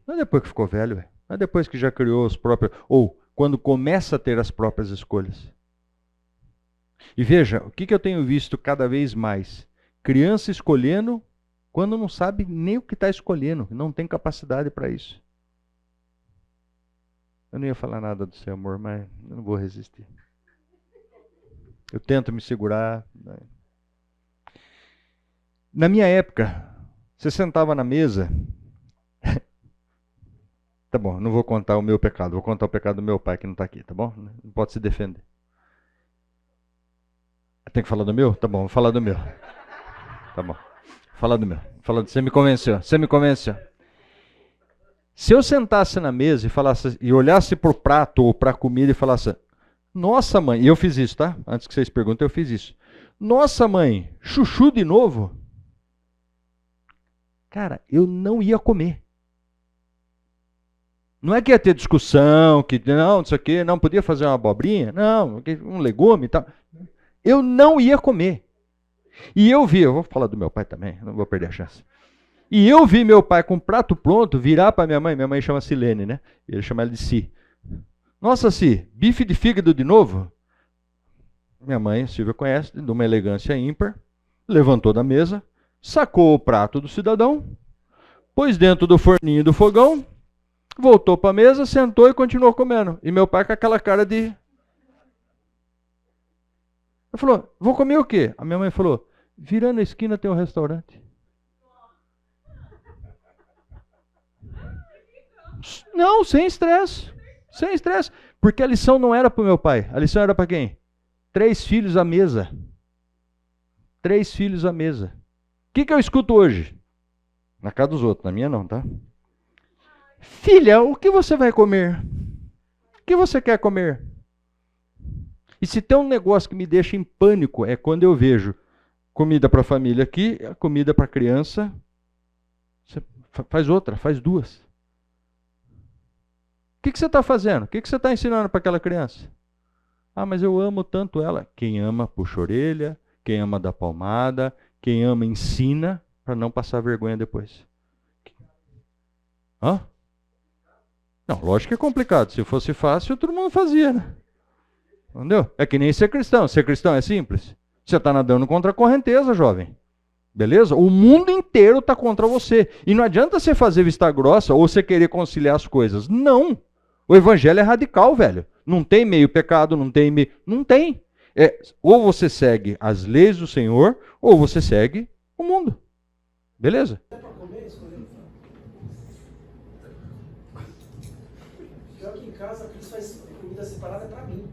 Speaker 1: Não é depois que ficou velho, véio. Não é depois que já criou os próprios... Ou quando começa a ter as próprias escolhas. E veja, o que eu tenho visto cada vez mais? Criança escolhendo quando não sabe nem o que está escolhendo. Não tem capacidade para isso. Eu não ia falar nada do seu amor, mas eu não vou resistir. Eu tento me segurar. Na minha época, você sentava na mesa... Tá bom, não vou contar o meu pecado, vou contar o pecado do meu pai que não está aqui, tá bom? Não pode se defender. Tem que falar do meu? Tá bom, vou falar do meu. Tá bom, vou falar do meu. Você me convenceu, Se eu sentasse na mesa e falasse, e olhasse para o prato ou para a comida e falasse, nossa mãe, e eu fiz isso, tá? Antes que vocês perguntem, eu fiz isso. Nossa mãe, chuchu de novo? Cara, eu não ia comer. Não é que ia ter discussão, que não sei o quê, não podia fazer uma abobrinha, não, um legume e tal. Eu não ia comer. E eu vou falar do meu pai também, não vou perder a chance. E eu vi meu pai com o prato pronto virar para minha mãe chama Silene, né? Ele chama ela de Si. Nossa, Si, bife de fígado de novo? Minha mãe, Silvia conhece, de uma elegância ímpar, levantou da mesa, sacou o prato do cidadão, pôs dentro do forninho do fogão, voltou para a mesa, sentou e continuou comendo. E meu pai com aquela cara de... Ele falou, vou comer o quê? A minha mãe falou, virando a esquina tem um restaurante. Não, sem estresse. Sem estresse. Porque a lição não era para o meu pai. A lição era para quem? 3 filhos à mesa. 3 filhos à mesa. O que eu escuto hoje? Na casa dos outros, na minha não, tá? Filha, o que você vai comer? O que você quer comer? E se tem um negócio que me deixa em pânico, é quando eu vejo comida para a família aqui, comida para a criança, você faz outra, faz duas. O que você está fazendo? O que você está ensinando para aquela criança? Ah, mas eu amo tanto ela. Quem ama puxa a orelha, quem ama dá palmada, quem ama ensina para não passar vergonha depois. Hã? Não, lógico que é complicado. Se fosse fácil, todo mundo fazia, né? Entendeu? É que nem ser cristão. Ser cristão é simples. Você está nadando contra a correnteza, jovem. Beleza? O mundo inteiro está contra você. E não adianta você fazer vista grossa ou você querer conciliar as coisas. Não. O evangelho é radical, velho. Não tem meio pecado, não tem meio... Não tem. Ou você segue as leis do Senhor, ou você segue o mundo. Beleza?
Speaker 6: É para comer, escolher. Pior que em casa, a Cris faz comida separada para mim.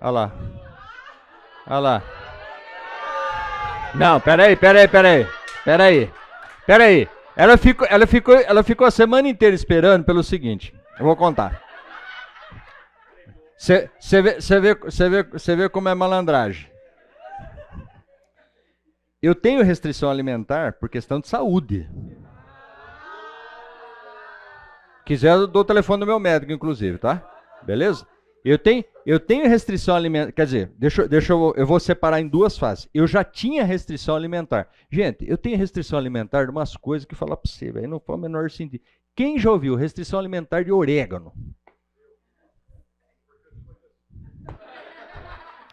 Speaker 1: Olha lá. Olha lá. Não, peraí. Ela ficou a semana inteira esperando pelo seguinte. Eu vou contar. Você vê como é malandragem. Eu tenho restrição alimentar por questão de saúde. Quiser, eu dou o telefone do meu médico, inclusive, tá? Beleza? Eu tenho restrição alimentar, quer dizer, eu vou separar em duas fases. Eu já tinha restrição alimentar. Gente, eu tenho restrição alimentar de umas coisas que falar para você, velho, não foi o menor sentido. Quem já ouviu restrição alimentar de orégano?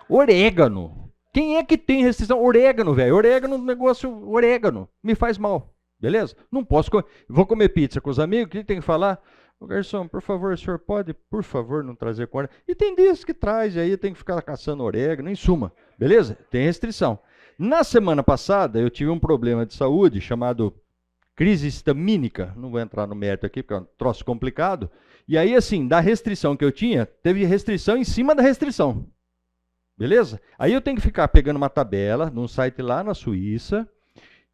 Speaker 1: Orégano. Quem é que tem restrição? Orégano, velho. Orégano, negócio, orégano. Me faz mal, beleza? Não posso comer. Vou comer pizza com os amigos, o que tem que falar? Ô, garçom, por favor, o senhor pode, por favor, não trazer com orégano? E tem dias que traz, e aí tem que ficar caçando orégano, em suma, beleza? Tem restrição. Na semana passada, eu tive um problema de saúde chamado crise histamínica. Não vou entrar no mérito aqui, porque é um troço complicado. E aí, assim, da restrição que eu tinha, teve restrição em cima da restrição. Beleza? Aí eu tenho que ficar pegando uma tabela num site lá na Suíça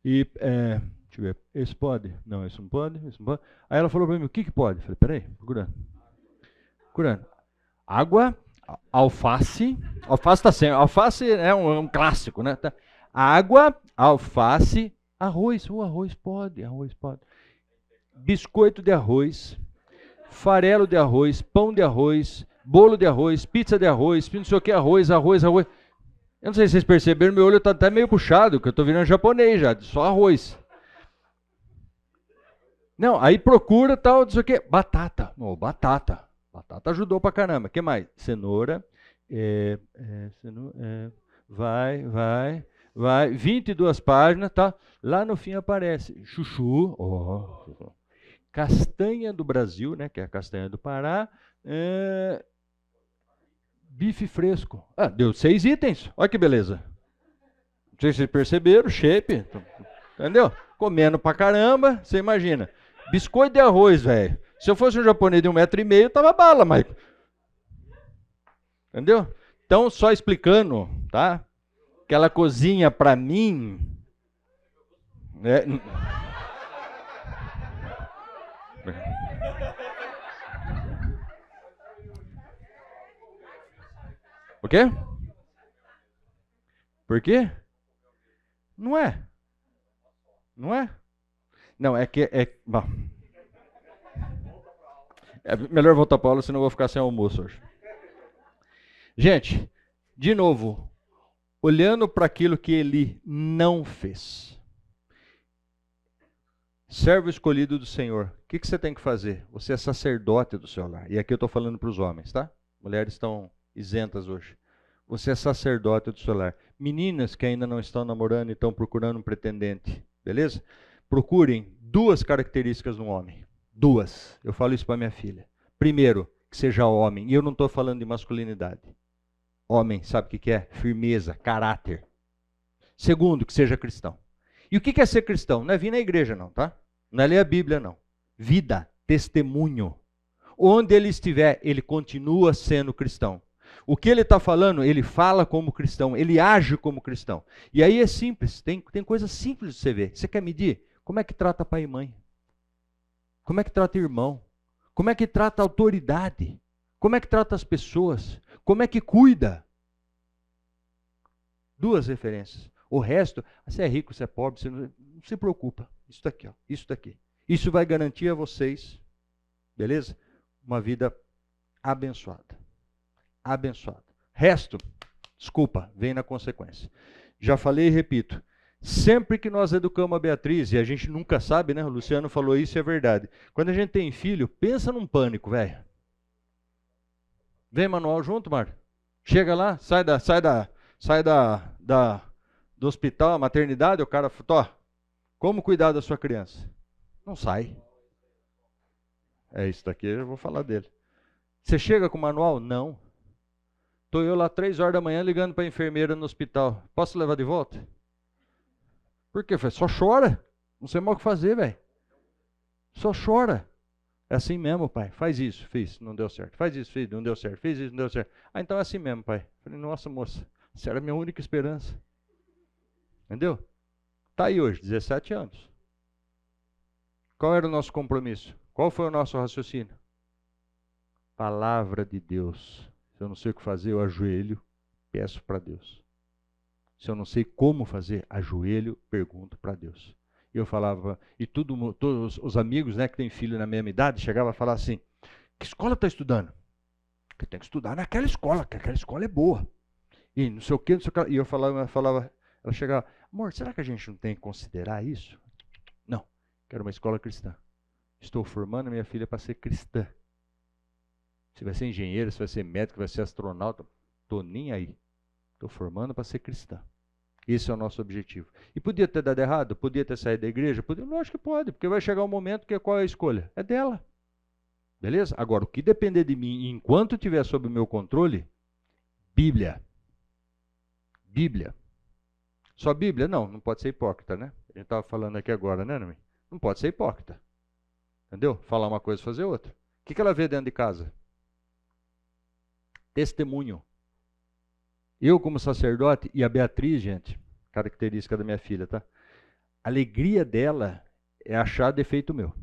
Speaker 1: e... deixa eu ver, esse pode? Não, esse não pode, esse não pode. Aí ela falou para mim, o que pode? Eu falei, peraí, procurando. Água, alface tá sempre, alface é um clássico, né? Água, alface, arroz, arroz pode. Biscoito de arroz, farelo de arroz, pão de arroz, bolo de arroz, pizza de arroz, não sei o que, arroz. Eu não sei se vocês perceberam, meu olho tá até meio puxado, que eu tô virando japonês já, só arroz. Não, aí procura tal, não sei o que, batata. Batata ajudou pra caramba. O que mais? Cenoura. Vai. 22 páginas, tá? Lá no fim aparece chuchu, castanha do Brasil, né? Que é a castanha do Pará. Bife fresco. Deu 6 itens. Olha que beleza. Não sei se vocês perceberam, shape. Entendeu? Comendo pra caramba, você imagina. Biscoito de arroz, velho. Se eu fosse um japonês de 1,5 m, tava bala, mas... Entendeu? Então, só explicando, tá? Que ela cozinha pra mim... O quê? Por quê? Não é. Não, bom. É melhor voltar para aula, senão eu vou ficar sem almoço hoje. Gente, de novo, olhando para aquilo que ele não fez. Servo escolhido do Senhor. O que você tem que fazer? Você é sacerdote do seu lar. E aqui eu estou falando para os homens, tá? Mulheres estão isentas hoje. Você é sacerdote do seu lar. Meninas que ainda não estão namorando e estão procurando um pretendente, beleza? Procurem 2 características no homem. 2. Eu falo isso para minha filha. Primeiro, que seja homem. E eu não estou falando de masculinidade. Homem, sabe o que é? Firmeza, caráter. Segundo, que seja cristão. E o que é ser cristão? Não é vir na igreja não, tá? Não é ler a Bíblia não. Vida, testemunho. Onde ele estiver, ele continua sendo cristão. O que ele está falando, ele fala como cristão, ele age como cristão. E aí é simples, tem coisas simples de você ver. Você quer medir? Como é que trata pai e mãe? Como é que trata irmão? Como é que trata a autoridade? Como é que trata as pessoas? Como é que cuida? 2 referências. O resto, você é rico, você é pobre, você não se preocupa. Isso daqui, ó, isso daqui. Isso vai garantir a vocês, beleza? Uma vida abençoada. Abençoada. Resto, desculpa, vem na consequência. Já falei e repito. Sempre que nós educamos a Beatriz, e a gente nunca sabe, né? O Luciano falou isso e é verdade. Quando a gente tem filho, pensa num pânico, velho. Vem manual junto, Mário? Chega lá, sai do hospital, a maternidade, o cara fala, como cuidar da sua criança? Não sai. É isso daqui, eu vou falar dele. Você chega com o manual? Não. Estou eu lá 3 horas da manhã ligando para a enfermeira no hospital. Posso levar de volta? Por quê? Só chora. Não sei mais o que fazer, velho. Só chora. É assim mesmo, pai. Faz isso, fiz, não deu certo. Faz isso, fiz, não deu certo. Fiz isso, não deu certo. Ah, então é assim mesmo, pai. Falei, nossa, moça, você era a minha única esperança. Entendeu? Está aí hoje, 17 anos. Qual era o nosso compromisso? Qual foi o nosso raciocínio? Palavra de Deus. Se eu não sei o que fazer, eu ajoelho, peço para Deus. Se eu não sei como fazer, ajoelho, pergunto para Deus. E eu falava, e todos os amigos, né, que têm filho na mesma idade, chegavam a falar assim, que escola está estudando? Que tem que estudar naquela escola, que aquela escola é boa. E não sei o que, não sei o que. E eu falava, ela chegava, amor, será que a gente não tem que considerar isso? Não, quero uma escola cristã. Estou formando minha filha para ser cristã. Se vai ser engenheiro, se vai ser médico, vai ser astronauta, estou nem aí. Estou formando para ser cristã. Esse é o nosso objetivo. E podia ter dado errado? Podia ter saído da igreja? Podia? Lógico que pode, porque vai chegar um momento que qual é a escolha? É dela. Beleza? Agora, o que depender de mim, enquanto estiver sob o meu controle, Bíblia. Bíblia. Só Bíblia? Não pode ser hipócrita, né? A gente estava falando aqui agora, né, Noemi? Não pode ser hipócrita. Entendeu? Falar uma coisa e fazer outra. O que ela vê dentro de casa? Testemunho. Eu, como sacerdote, e a Beatriz, gente, característica da minha filha, tá? A alegria dela é achar defeito meu.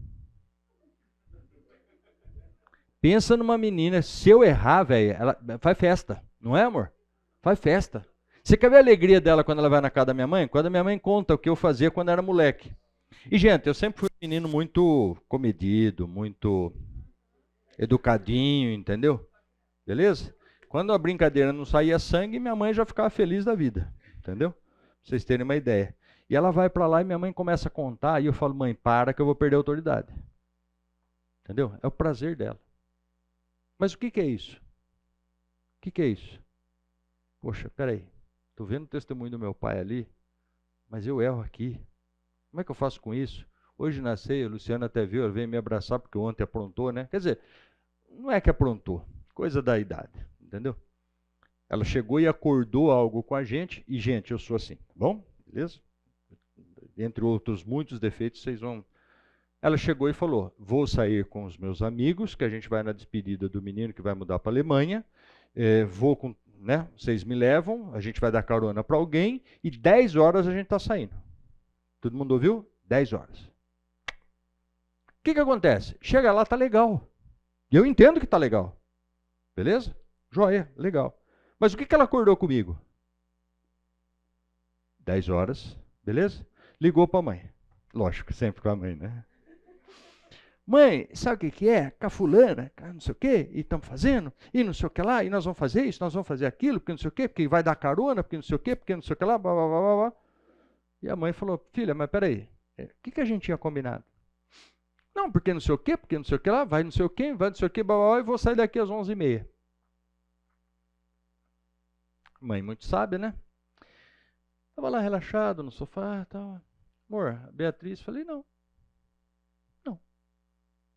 Speaker 1: Pensa numa menina, se eu errar, velho, ela faz festa, não é, amor? Faz festa. Você quer ver a alegria dela quando ela vai na casa da minha mãe? Quando a minha mãe conta o que eu fazia quando era moleque. E, gente, eu sempre fui um menino muito comedido, muito educadinho, entendeu? Beleza? Quando a brincadeira não saía sangue, minha mãe já ficava feliz da vida, entendeu? Pra vocês terem uma ideia. E ela vai para lá e minha mãe começa a contar, e eu falo, mãe, para que eu vou perder a autoridade. Entendeu? É o prazer dela. Mas o que é isso? O que é isso? Poxa, peraí, estou vendo o testemunho do meu pai ali, mas eu erro aqui. Como é que eu faço com isso? Hoje na ceia, o Luciano até viu, ele veio me abraçar porque ontem aprontou, né? Quer dizer, não é que aprontou, coisa da idade, entendeu? Ela chegou e acordou algo com a gente, e gente, eu sou assim, tá bom? Beleza? Entre outros muitos defeitos, vocês vão... Ela chegou e falou, vou sair com os meus amigos, que a gente vai na despedida do menino que vai mudar para a Alemanha, vou com, né, vocês me levam, a gente vai dar carona para alguém, e 10 horas a gente está saindo. Todo mundo ouviu? 10 horas. O que acontece? Chega lá, tá legal. E eu entendo que tá legal. Beleza? Joia, legal. Mas o que ela acordou comigo? 10 horas, beleza? Ligou para a mãe. Lógico, sempre com a mãe, né? Mãe, sabe o que é? Com a fulana, não sei o quê, e estamos fazendo, e não sei o que lá, e nós vamos fazer isso, nós vamos fazer aquilo, porque não sei o quê, porque vai dar carona, porque não sei o quê, porque não sei o que lá, blá, blá, blá, blá, blá. E a mãe falou, filha, mas peraí, o que a gente tinha combinado? Não, porque não sei o quê, porque não sei o que lá, vai não sei o quê, vai não sei o quê, blá, blá, blá, e vou sair daqui às 11h30. Mãe muito sábia, né? Estava lá relaxado no sofá, tal. Amor, a Beatriz, falei, não.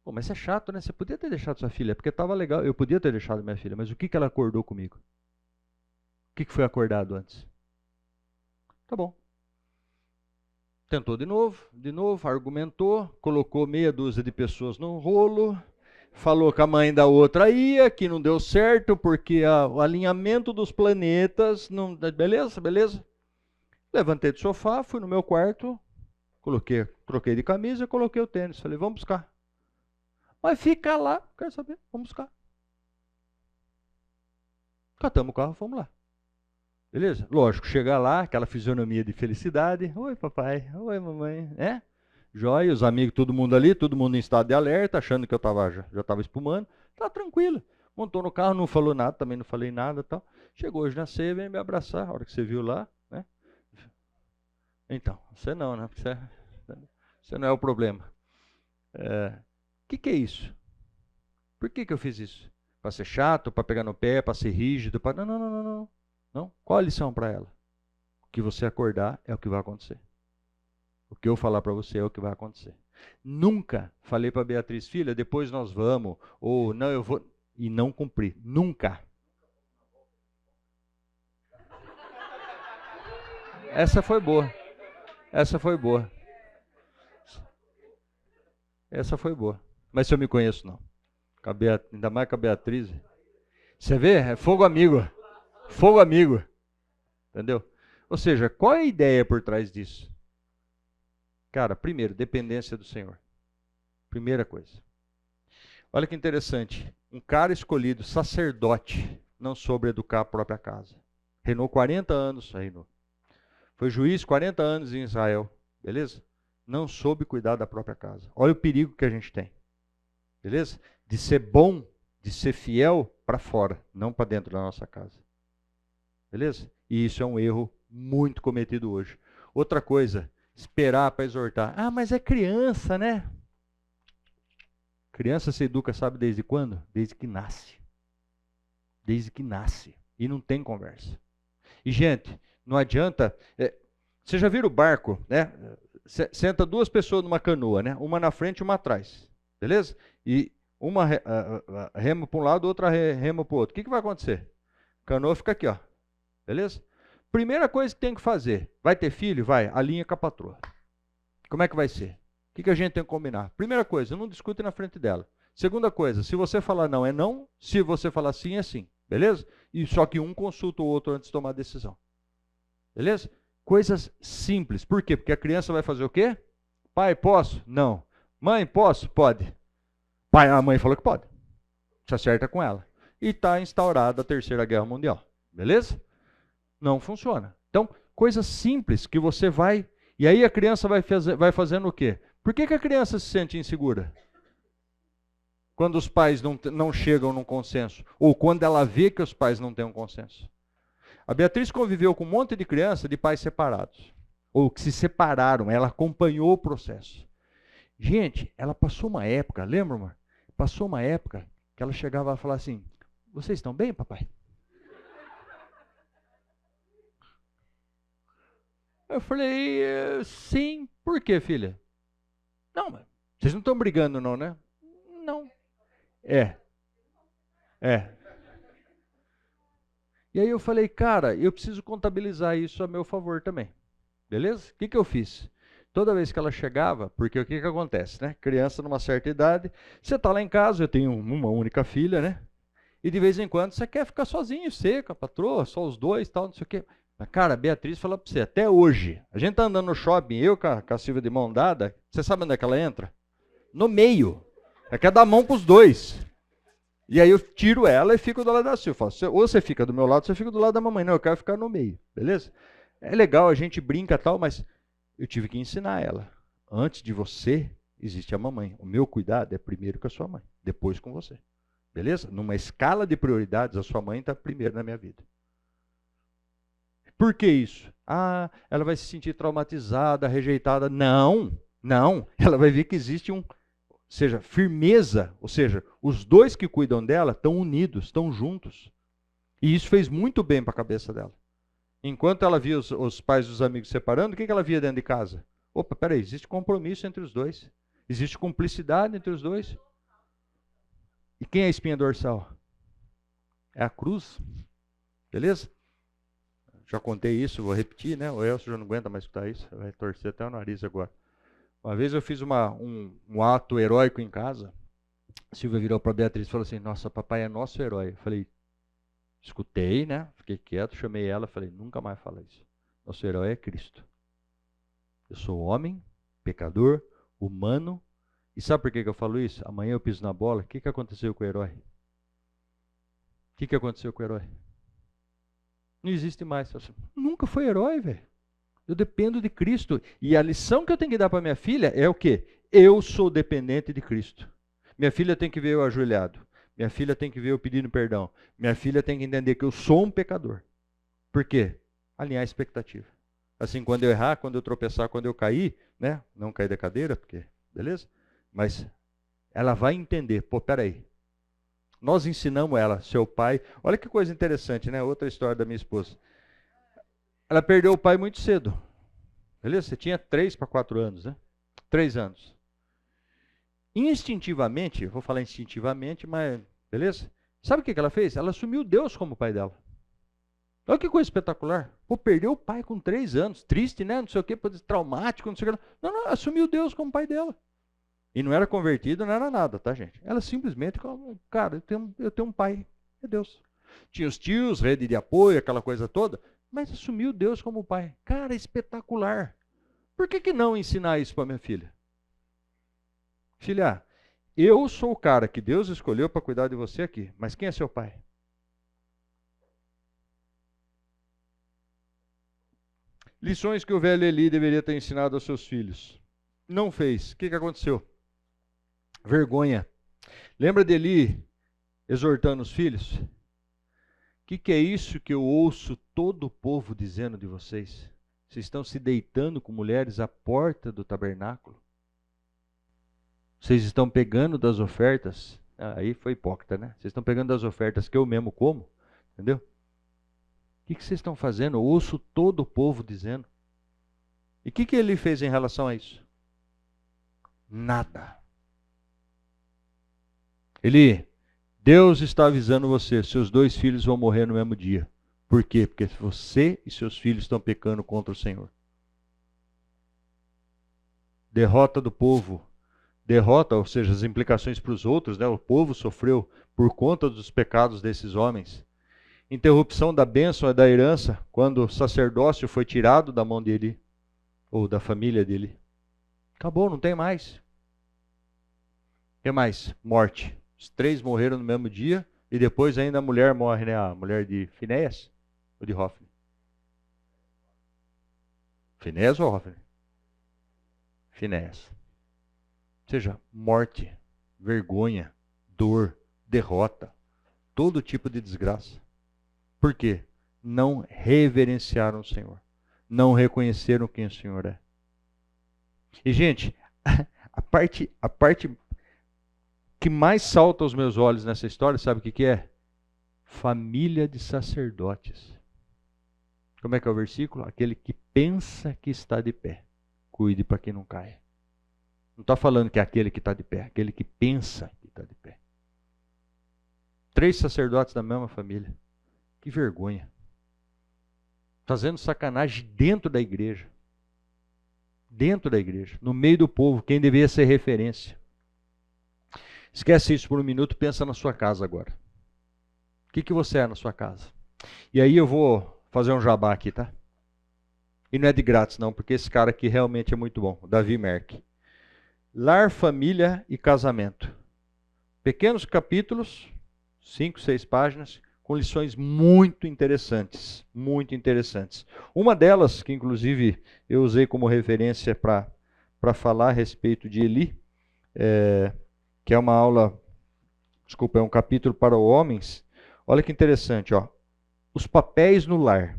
Speaker 1: Pô, mas isso é chato, né? Você podia ter deixado sua filha, porque estava legal, eu podia ter deixado minha filha, mas o que ela acordou comigo? O que foi acordado antes? Tá bom. Tentou de novo, argumentou, colocou meia dúzia de pessoas no rolo, falou que a mãe da outra ia, que não deu certo, porque o alinhamento dos planetas, não, beleza. Levantei do sofá, fui no meu quarto, troquei de camisa e coloquei o tênis. Falei, vamos buscar. Vai ficar lá, quero saber, vamos buscar. Catamos o carro, fomos lá. Beleza? Lógico, chegar lá, aquela fisionomia de felicidade. Oi, papai. Oi, mamãe. Jóia, os amigos, todo mundo ali, todo mundo em estado de alerta, achando que eu já estava espumando. Tá tranquilo. Montou no carro, não falou nada, também não falei nada, tal. Chegou hoje na ceia, veio me abraçar, a hora que você viu lá, né? Então, você não, né? Você não é o problema. Que é isso? Por que eu fiz isso? Para ser chato, para pegar no pé, para ser rígido? Não. Não. Qual a lição para ela? O que você acordar é o que vai acontecer. O que eu falar para você é o que vai acontecer. Nunca falei para Beatriz, filha, depois nós vamos, ou não, eu vou, e não cumpri. Nunca. Essa foi boa. Essa foi boa. Essa foi boa. Mas se eu me conheço, não. Ainda mais com a Beatriz. Você vê? É fogo amigo. Fogo amigo. Entendeu? Ou seja, qual é a ideia por trás disso? Cara, primeiro, dependência do Senhor. Primeira coisa. Olha que interessante. Um cara escolhido, sacerdote, não soube educar a própria casa. Reinou 40 anos, reinou. Foi juiz 40 anos em Israel. Beleza? Não soube cuidar da própria casa. Olha o perigo que a gente tem. Beleza? De ser bom, de ser fiel para fora, não para dentro da nossa casa. Beleza? E isso é um erro muito cometido hoje. Outra coisa, esperar para exortar. Ah, mas é criança, né? Criança se educa, sabe desde quando? Desde que nasce. Desde que nasce. E não tem conversa. E, gente, não adianta... Você já viram o barco, né? Senta duas pessoas numa canoa, né? Uma na frente e uma atrás. Beleza? E uma rema para um lado, outra rema para o outro. O que vai acontecer? A canoa fica aqui, ó. Beleza? Primeira coisa que tem que fazer. Vai ter filho? Vai. Alinha com a patroa. Como é que vai ser? O que a gente tem que combinar? Primeira coisa, não discute na frente dela. Segunda coisa, se você falar não, é não. Se você falar sim, é sim. Beleza? E só que um consulta o outro antes de tomar a decisão. Beleza? Coisas simples. Por quê? Porque a criança vai fazer o quê? Pai, posso? Não. Mãe, posso? Pode. Pai, a mãe falou que pode. Se acerta com ela. E está instaurada a Terceira Guerra Mundial. Beleza? Não funciona. Então, coisas simples que você vai... E aí a criança vai fazendo o quê? Por que a criança se sente insegura? Quando os pais não chegam num consenso. Ou quando ela vê que os pais não têm um consenso. A Beatriz conviveu com um monte de criança de pais separados. Ou que se separaram. Ela acompanhou o processo. Gente, ela passou uma época, lembra, amor? Passou uma época que ela chegava a falar assim, vocês estão bem, papai? Eu falei, sim. Por quê, filha? Não, mas vocês não estão brigando não, né? Não. É. E aí eu falei, cara, eu preciso contabilizar isso a meu favor também. Beleza? O que eu fiz? Toda vez que ela chegava, porque o que acontece, né? Criança numa certa idade, você está lá em casa, eu tenho uma única filha, né? E de vez em quando você quer ficar sozinho, você com a patroa, só os dois, tal, não sei o quê. Mas, cara, a Beatriz fala para você, até hoje, a gente tá andando no shopping, eu com a Silvia de mão dada, você sabe onde é que ela entra? No meio. Ela quer dar a mão para os dois. E aí eu tiro ela e fico do lado da Silvia. Ou você fica do meu lado, ou você fica do lado da mamãe. Não, eu quero ficar no meio, beleza? É legal, a gente brinca e tal, mas eu tive que ensinar ela. Antes de você, existe a mamãe. O meu cuidado é primeiro com a sua mãe, depois com você. Beleza? Numa escala de prioridades, a sua mãe está primeiro na minha vida. Por que isso? Ah, ela vai se sentir traumatizada, rejeitada. Não. Ela vai ver que existe seja, firmeza, ou seja, os dois que cuidam dela estão unidos, estão juntos. E isso fez muito bem para a cabeça dela. Enquanto ela via os pais dos amigos separando, o que ela via dentro de casa? Opa, peraí, existe compromisso entre os dois. Existe cumplicidade entre os dois. E quem é a espinha dorsal? É a cruz. Beleza? Já contei isso, vou repetir, né? O Elcio já não aguenta mais escutar isso. Vai torcer até o nariz agora. Uma vez eu fiz um ato heróico em casa. A Silvia virou para a Beatriz e falou assim, nossa, papai é nosso herói. Eu falei, escutei, né? Fiquei quieto, chamei ela, falei, nunca mais fala isso. Nosso herói é Cristo. Eu sou homem, pecador, humano, E sabe por que eu falo isso? Amanhã eu piso na bola. O que aconteceu com o herói? O que aconteceu com o herói? Não existe mais. Nunca foi herói, velho. Eu dependo de Cristo. E a lição que eu tenho que dar para minha filha é o quê? Eu sou dependente de Cristo. Minha filha tem que ver eu ajoelhado. Minha filha tem que ver eu pedindo perdão. Minha filha tem que entender que eu sou um pecador. Por quê? Alinhar a expectativa. Assim, quando eu errar, quando eu tropeçar, quando eu cair, né? Não cair da cadeira, porque, beleza? Mas ela vai entender. Pô, peraí. Nós ensinamos ela, seu pai. Olha que coisa interessante, né? Outra história da minha esposa. Ela perdeu o pai muito cedo. Beleza? Você tinha 3 para 4 anos, né? 3 anos. Instintivamente, eu vou falar instintivamente, mas beleza? Sabe o que ela fez? Ela assumiu Deus como pai dela. Olha que coisa espetacular. Pô, perdeu o pai com 3 anos. Triste, né? Não sei o que, traumático, não sei o que. Não, assumiu Deus como pai dela. E não era convertido, não era nada, tá, gente? Ela simplesmente, cara, eu tenho um pai, é Deus. Tinha os tios, rede de apoio, aquela coisa toda, mas assumiu Deus como pai. Cara, espetacular. Por que não ensinar isso para minha filha? Filha, eu sou o cara que Deus escolheu para cuidar de você aqui, mas quem é seu pai? Lições que o velho Eli deveria ter ensinado aos seus filhos. Não fez. O que aconteceu? Vergonha. Lembra de Eli exortando os filhos? O que é isso que eu ouço todo o povo dizendo de vocês? Vocês estão se deitando com mulheres à porta do tabernáculo? Vocês estão pegando das ofertas? Aí foi hipócrita, né? Vocês estão pegando das ofertas que eu mesmo como? Entendeu? O que vocês estão fazendo? Eu ouço todo o povo dizendo. E o que ele fez em relação a isso? Nada. Deus está avisando você, seus 2 filhos vão morrer no mesmo dia. Por quê? Porque você e seus filhos estão pecando contra o Senhor. Derrota do povo. Derrota, ou seja, as implicações para os outros, né? O povo sofreu por conta dos pecados desses homens. Interrupção da bênção e da herança, quando o sacerdócio foi tirado da mão dele, ou da família dele. Acabou, não tem mais. O que mais? Morte. Os 3 morreram no mesmo dia, e depois ainda a mulher morre, né? A mulher de Finéias ou de Hofni? Finéias ou Hofni? Finéias. Ou seja, morte, vergonha, dor, derrota, todo tipo de desgraça. Por quê? Não reverenciaram o Senhor. Não reconheceram quem o Senhor é. E, gente, a parte que mais salta aos meus olhos nessa história, sabe o que é? Família de sacerdotes. Como é que é o versículo? Aquele que pensa que está de pé, cuide para que não caia. Não está falando que é aquele que está de pé, aquele que pensa que está de pé. 3 sacerdotes da mesma família. Que vergonha. Fazendo sacanagem dentro da igreja. Dentro da igreja, no meio do povo, quem deveria ser referência. Esquece isso por um minuto, pensa na sua casa agora. O que você é na sua casa? E aí eu vou fazer um jabá aqui, tá? E não é de grátis não, porque esse cara aqui realmente é muito bom, o Davi Merck. Lar, família e casamento. Pequenos capítulos, 5, 6 páginas, com lições muito interessantes, muito interessantes. Uma delas, que inclusive eu usei como referência para falar a respeito de Eli, que é uma aula, desculpa, é um capítulo para homens. Olha que interessante, ó. Os papéis no lar.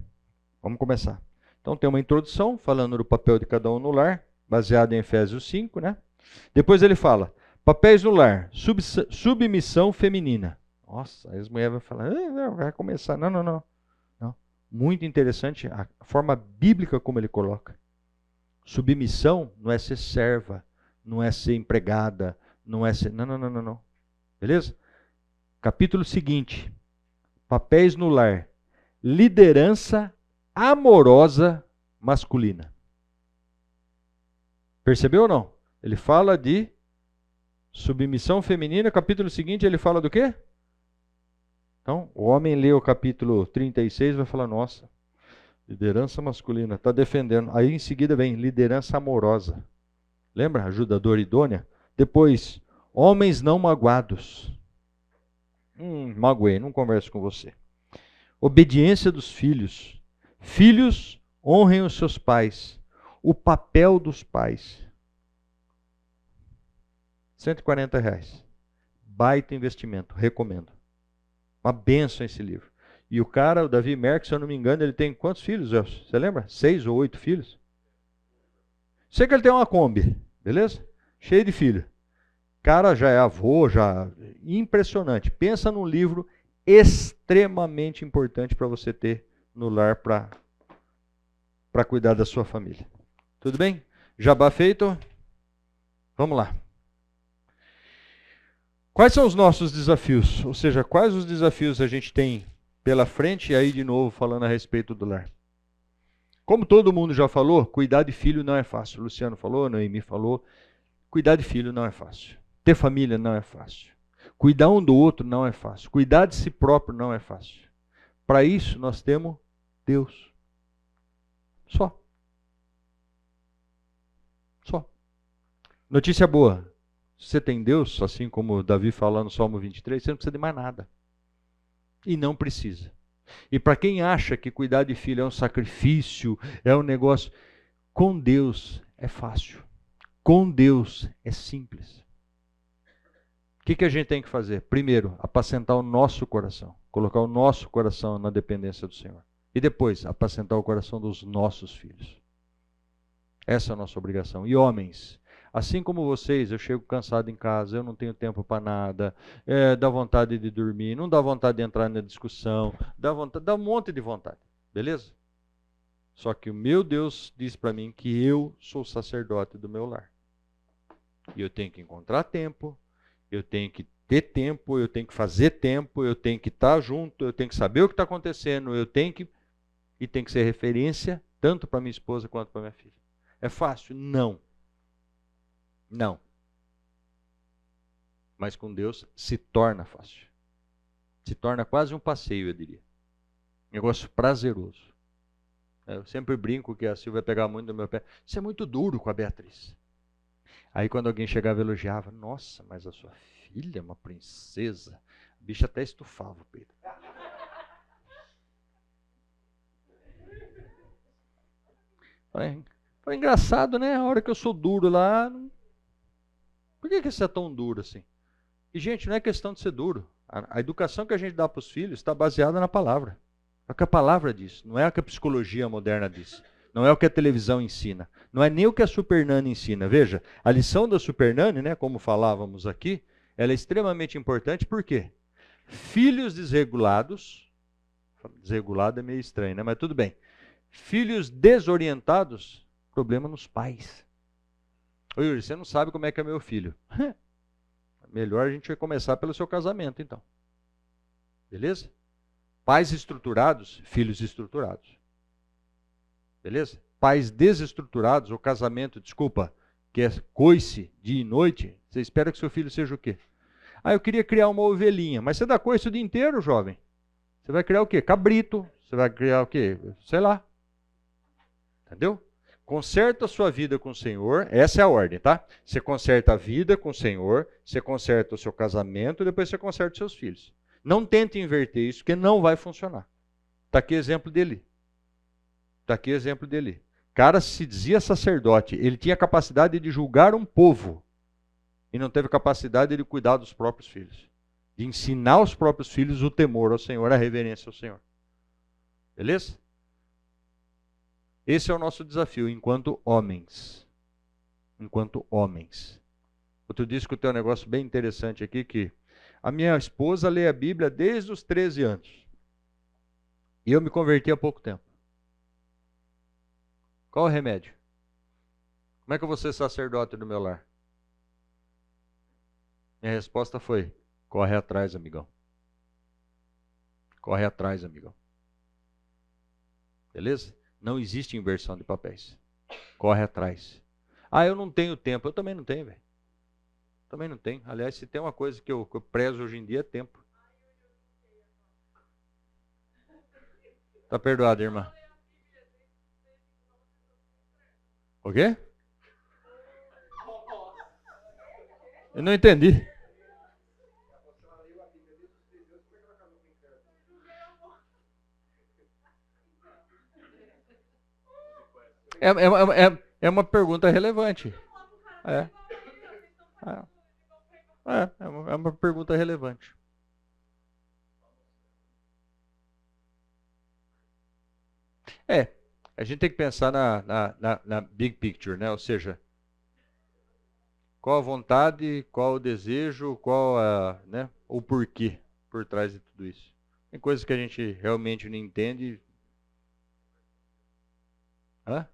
Speaker 1: Vamos começar. Então tem uma introdução falando do papel de cada um no lar, baseado em Efésios 5, né? Depois ele fala, papéis no lar, submissão feminina. Nossa, aí as mulheres vão falar, não, vai começar. Não. Muito interessante a forma bíblica como ele coloca. Submissão não é ser serva, não é ser empregada, não é ser... Não. Beleza? Capítulo seguinte. Papéis no lar. Liderança amorosa masculina. Percebeu ou não? Ele fala de submissão feminina. Capítulo seguinte ele fala do quê? Então, o homem lê o capítulo 36 e vai falar, nossa, liderança masculina, está defendendo. Aí em seguida vem liderança amorosa. Lembra? Ajudadora idônea. Depois, homens não magoados. Magoei, não converso com você. Obediência dos filhos. Filhos, honrem os seus pais. O papel dos pais. R$ 140. Baita investimento, recomendo. Uma bênção esse livro. E o cara, o Davi Merck, se eu não me engano, ele tem quantos filhos, Elcio? Você lembra? 6 ou 8 filhos? Sei que ele tem uma Kombi, beleza? Cheio de filho. Cara já é avô, já... Impressionante. Pensa num livro extremamente importante para você ter no lar para cuidar da sua família. Tudo bem? Jabá feito? Vamos lá. Quais são os nossos desafios? Ou seja, quais os desafios a gente tem pela frente? E aí, de novo, falando a respeito do lar. Como todo mundo já falou, cuidar de filho não é fácil. O Luciano falou, Noemi falou. Cuidar de filho não é fácil. Ter família não é fácil. Cuidar um do outro não é fácil. Cuidar de si próprio não é fácil. Para isso, nós temos Deus. Só. Notícia boa. Se você tem Deus, assim como Davi fala no Salmo 23, você não precisa de mais nada. E não precisa. E para quem acha que cuidar de filho é um sacrifício, é um negócio, com Deus é fácil. Com Deus é simples. O que a gente tem que fazer? Primeiro, apacentar o nosso coração. Colocar o nosso coração na dependência do Senhor. E depois, apacentar o coração dos nossos filhos. Essa é a nossa obrigação. E homens, assim como vocês, eu chego cansado em casa, eu não tenho tempo para nada, dá vontade de dormir, não dá vontade de entrar na discussão, dá um monte de vontade, beleza? Só que o meu Deus diz para mim que eu sou sacerdote do meu lar. E eu tenho que encontrar tempo, eu tenho que ter tempo, eu tenho que fazer tempo, eu tenho que estar junto, eu tenho que saber o que está acontecendo, e tem que ser referência tanto para minha esposa quanto para minha filha. É fácil? Não. Não. Mas com Deus se torna fácil. Se torna quase um passeio, eu diria. Negócio prazeroso. Eu sempre brinco que a Silvia pegava muito no meu pé. Você é muito duro com a Beatriz. Aí quando alguém chegava e elogiava, nossa, mas a sua filha é uma princesa. A bicha até estufava o peito. Foi engraçado, né? A hora que eu sou duro lá... Por que você é tão duro assim? E, gente, não é questão de ser duro. A educação que a gente dá para os filhos está baseada na palavra. É o que a palavra diz, não é o que a psicologia moderna diz. Não é o que a televisão ensina. Não é nem o que a Super Nani ensina. Veja, a lição da Super Nani, né, como falávamos aqui, ela é extremamente importante, por quê? Filhos desregulados, desregulado é meio estranho, né? Mas tudo bem. Filhos desorientados, problema nos pais. Ô Yuri, você não sabe como é que é meu filho. Melhor a gente vai começar pelo seu casamento, então. Beleza? Pais estruturados, filhos estruturados. Beleza? Pais desestruturados, ou casamento, desculpa, que é coice dia e noite, você espera que seu filho seja o quê? Ah, eu queria criar uma ovelhinha, mas você dá coice o dia inteiro, jovem. Você vai criar o quê? Cabrito. Você vai criar o quê? Sei lá. Entendeu? Conserta a sua vida com o Senhor, essa é a ordem, tá? Você conserta a vida com o Senhor, você conserta o seu casamento, depois você conserta os seus filhos. Não tente inverter isso, porque não vai funcionar. Está aqui exemplo dele. Está aqui exemplo dele. O cara se dizia sacerdote, ele tinha capacidade de julgar um povo e não teve capacidade de cuidar dos próprios filhos. De ensinar aos próprios filhos o temor ao Senhor, a reverência ao Senhor. Beleza? Esse é o nosso desafio enquanto homens. Enquanto homens. Outro dia escutei um negócio bem interessante aqui, que a minha esposa lê a Bíblia desde os 13 anos. E eu me converti há pouco tempo. Qual o remédio? Como é que eu vou ser sacerdote do meu lar? Minha resposta foi, corre atrás, amigão. Corre atrás, amigão. Beleza? Não existe inversão de papéis. Corre atrás. Ah, eu não tenho tempo. Eu também não tenho, velho. Também não tenho. Aliás, se tem uma coisa que eu prezo hoje em dia é tempo. Tá perdoado, irmã. O quê? Eu não entendi. É uma pergunta relevante. É uma pergunta relevante. A gente tem que pensar na big picture, né? Ou seja, qual a vontade, qual o desejo, qual né, o porquê por trás de tudo isso. Tem coisas que a gente realmente não entende. Hã?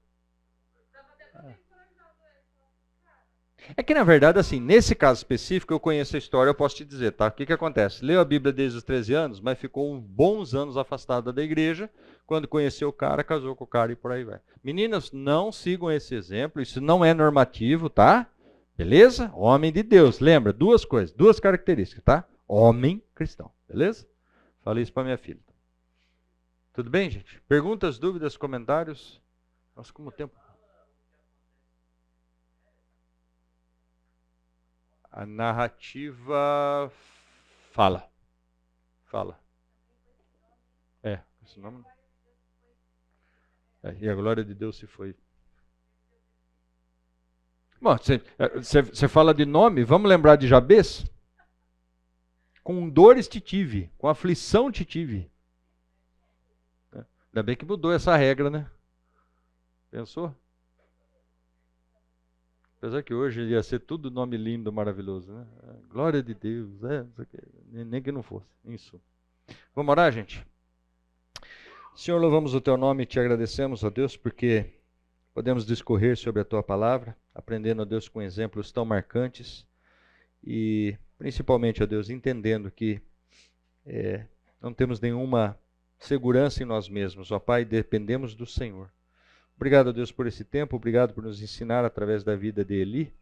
Speaker 1: É que, na verdade, assim, nesse caso específico, eu conheço a história, eu posso te dizer, tá? O que acontece? Leu a Bíblia desde os 13 anos, mas ficou uns bons anos afastada da igreja. Quando conheceu o cara, casou com o cara e por aí vai. Meninas, não sigam esse exemplo, isso não é normativo, tá? Beleza? Homem de Deus. Lembra, duas coisas, duas características, tá? Homem cristão, beleza? Falei isso para minha filha. Tudo bem, gente? Perguntas, dúvidas, comentários? Nossa, como o tempo... A narrativa fala. Esse nome. E a glória de Deus se foi. Bom, você fala de nome, vamos lembrar de Jabez? Com dores te tive, com aflição te tive. Ainda bem que mudou essa regra, né? Pensou? Apesar que hoje ia ser tudo nome lindo, maravilhoso, né? Glória de Deus, nem que não fosse, isso. Vamos orar, gente? Senhor, louvamos o Teu nome e Te agradecemos, ó Deus, porque podemos discorrer sobre a Tua palavra, aprendendo, ó Deus, com exemplos tão marcantes e, principalmente, ó Deus, entendendo que não temos nenhuma segurança em nós mesmos, ó Pai, dependemos do Senhor. Obrigado, Deus, por esse tempo, obrigado por nos ensinar através da vida de Eli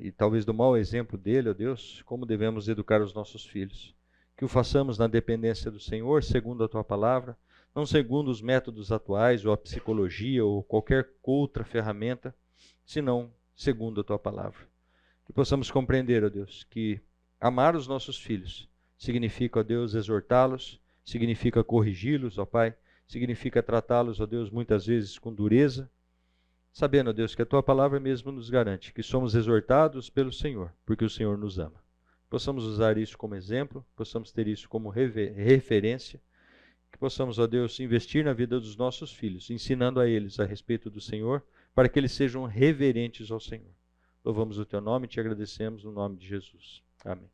Speaker 1: e talvez do mau exemplo dele, ó Deus, como devemos educar os nossos filhos. Que o façamos na dependência do Senhor, segundo a Tua palavra, não segundo os métodos atuais, ou a psicologia, ou qualquer outra ferramenta, senão segundo a Tua palavra. Que possamos compreender, ó Deus, que amar os nossos filhos significa, ó Deus, exortá-los, significa corrigi-los, ó Pai, significa tratá-los, ó Deus, muitas vezes com dureza, sabendo, ó Deus, que a Tua palavra mesmo nos garante que somos exortados pelo Senhor, porque o Senhor nos ama. Possamos usar isso como exemplo, possamos ter isso como referência, que possamos, ó Deus, investir na vida dos nossos filhos, ensinando a eles a respeito do Senhor, para que eles sejam reverentes ao Senhor. Louvamos o Teu nome e Te agradecemos no nome de Jesus. Amém.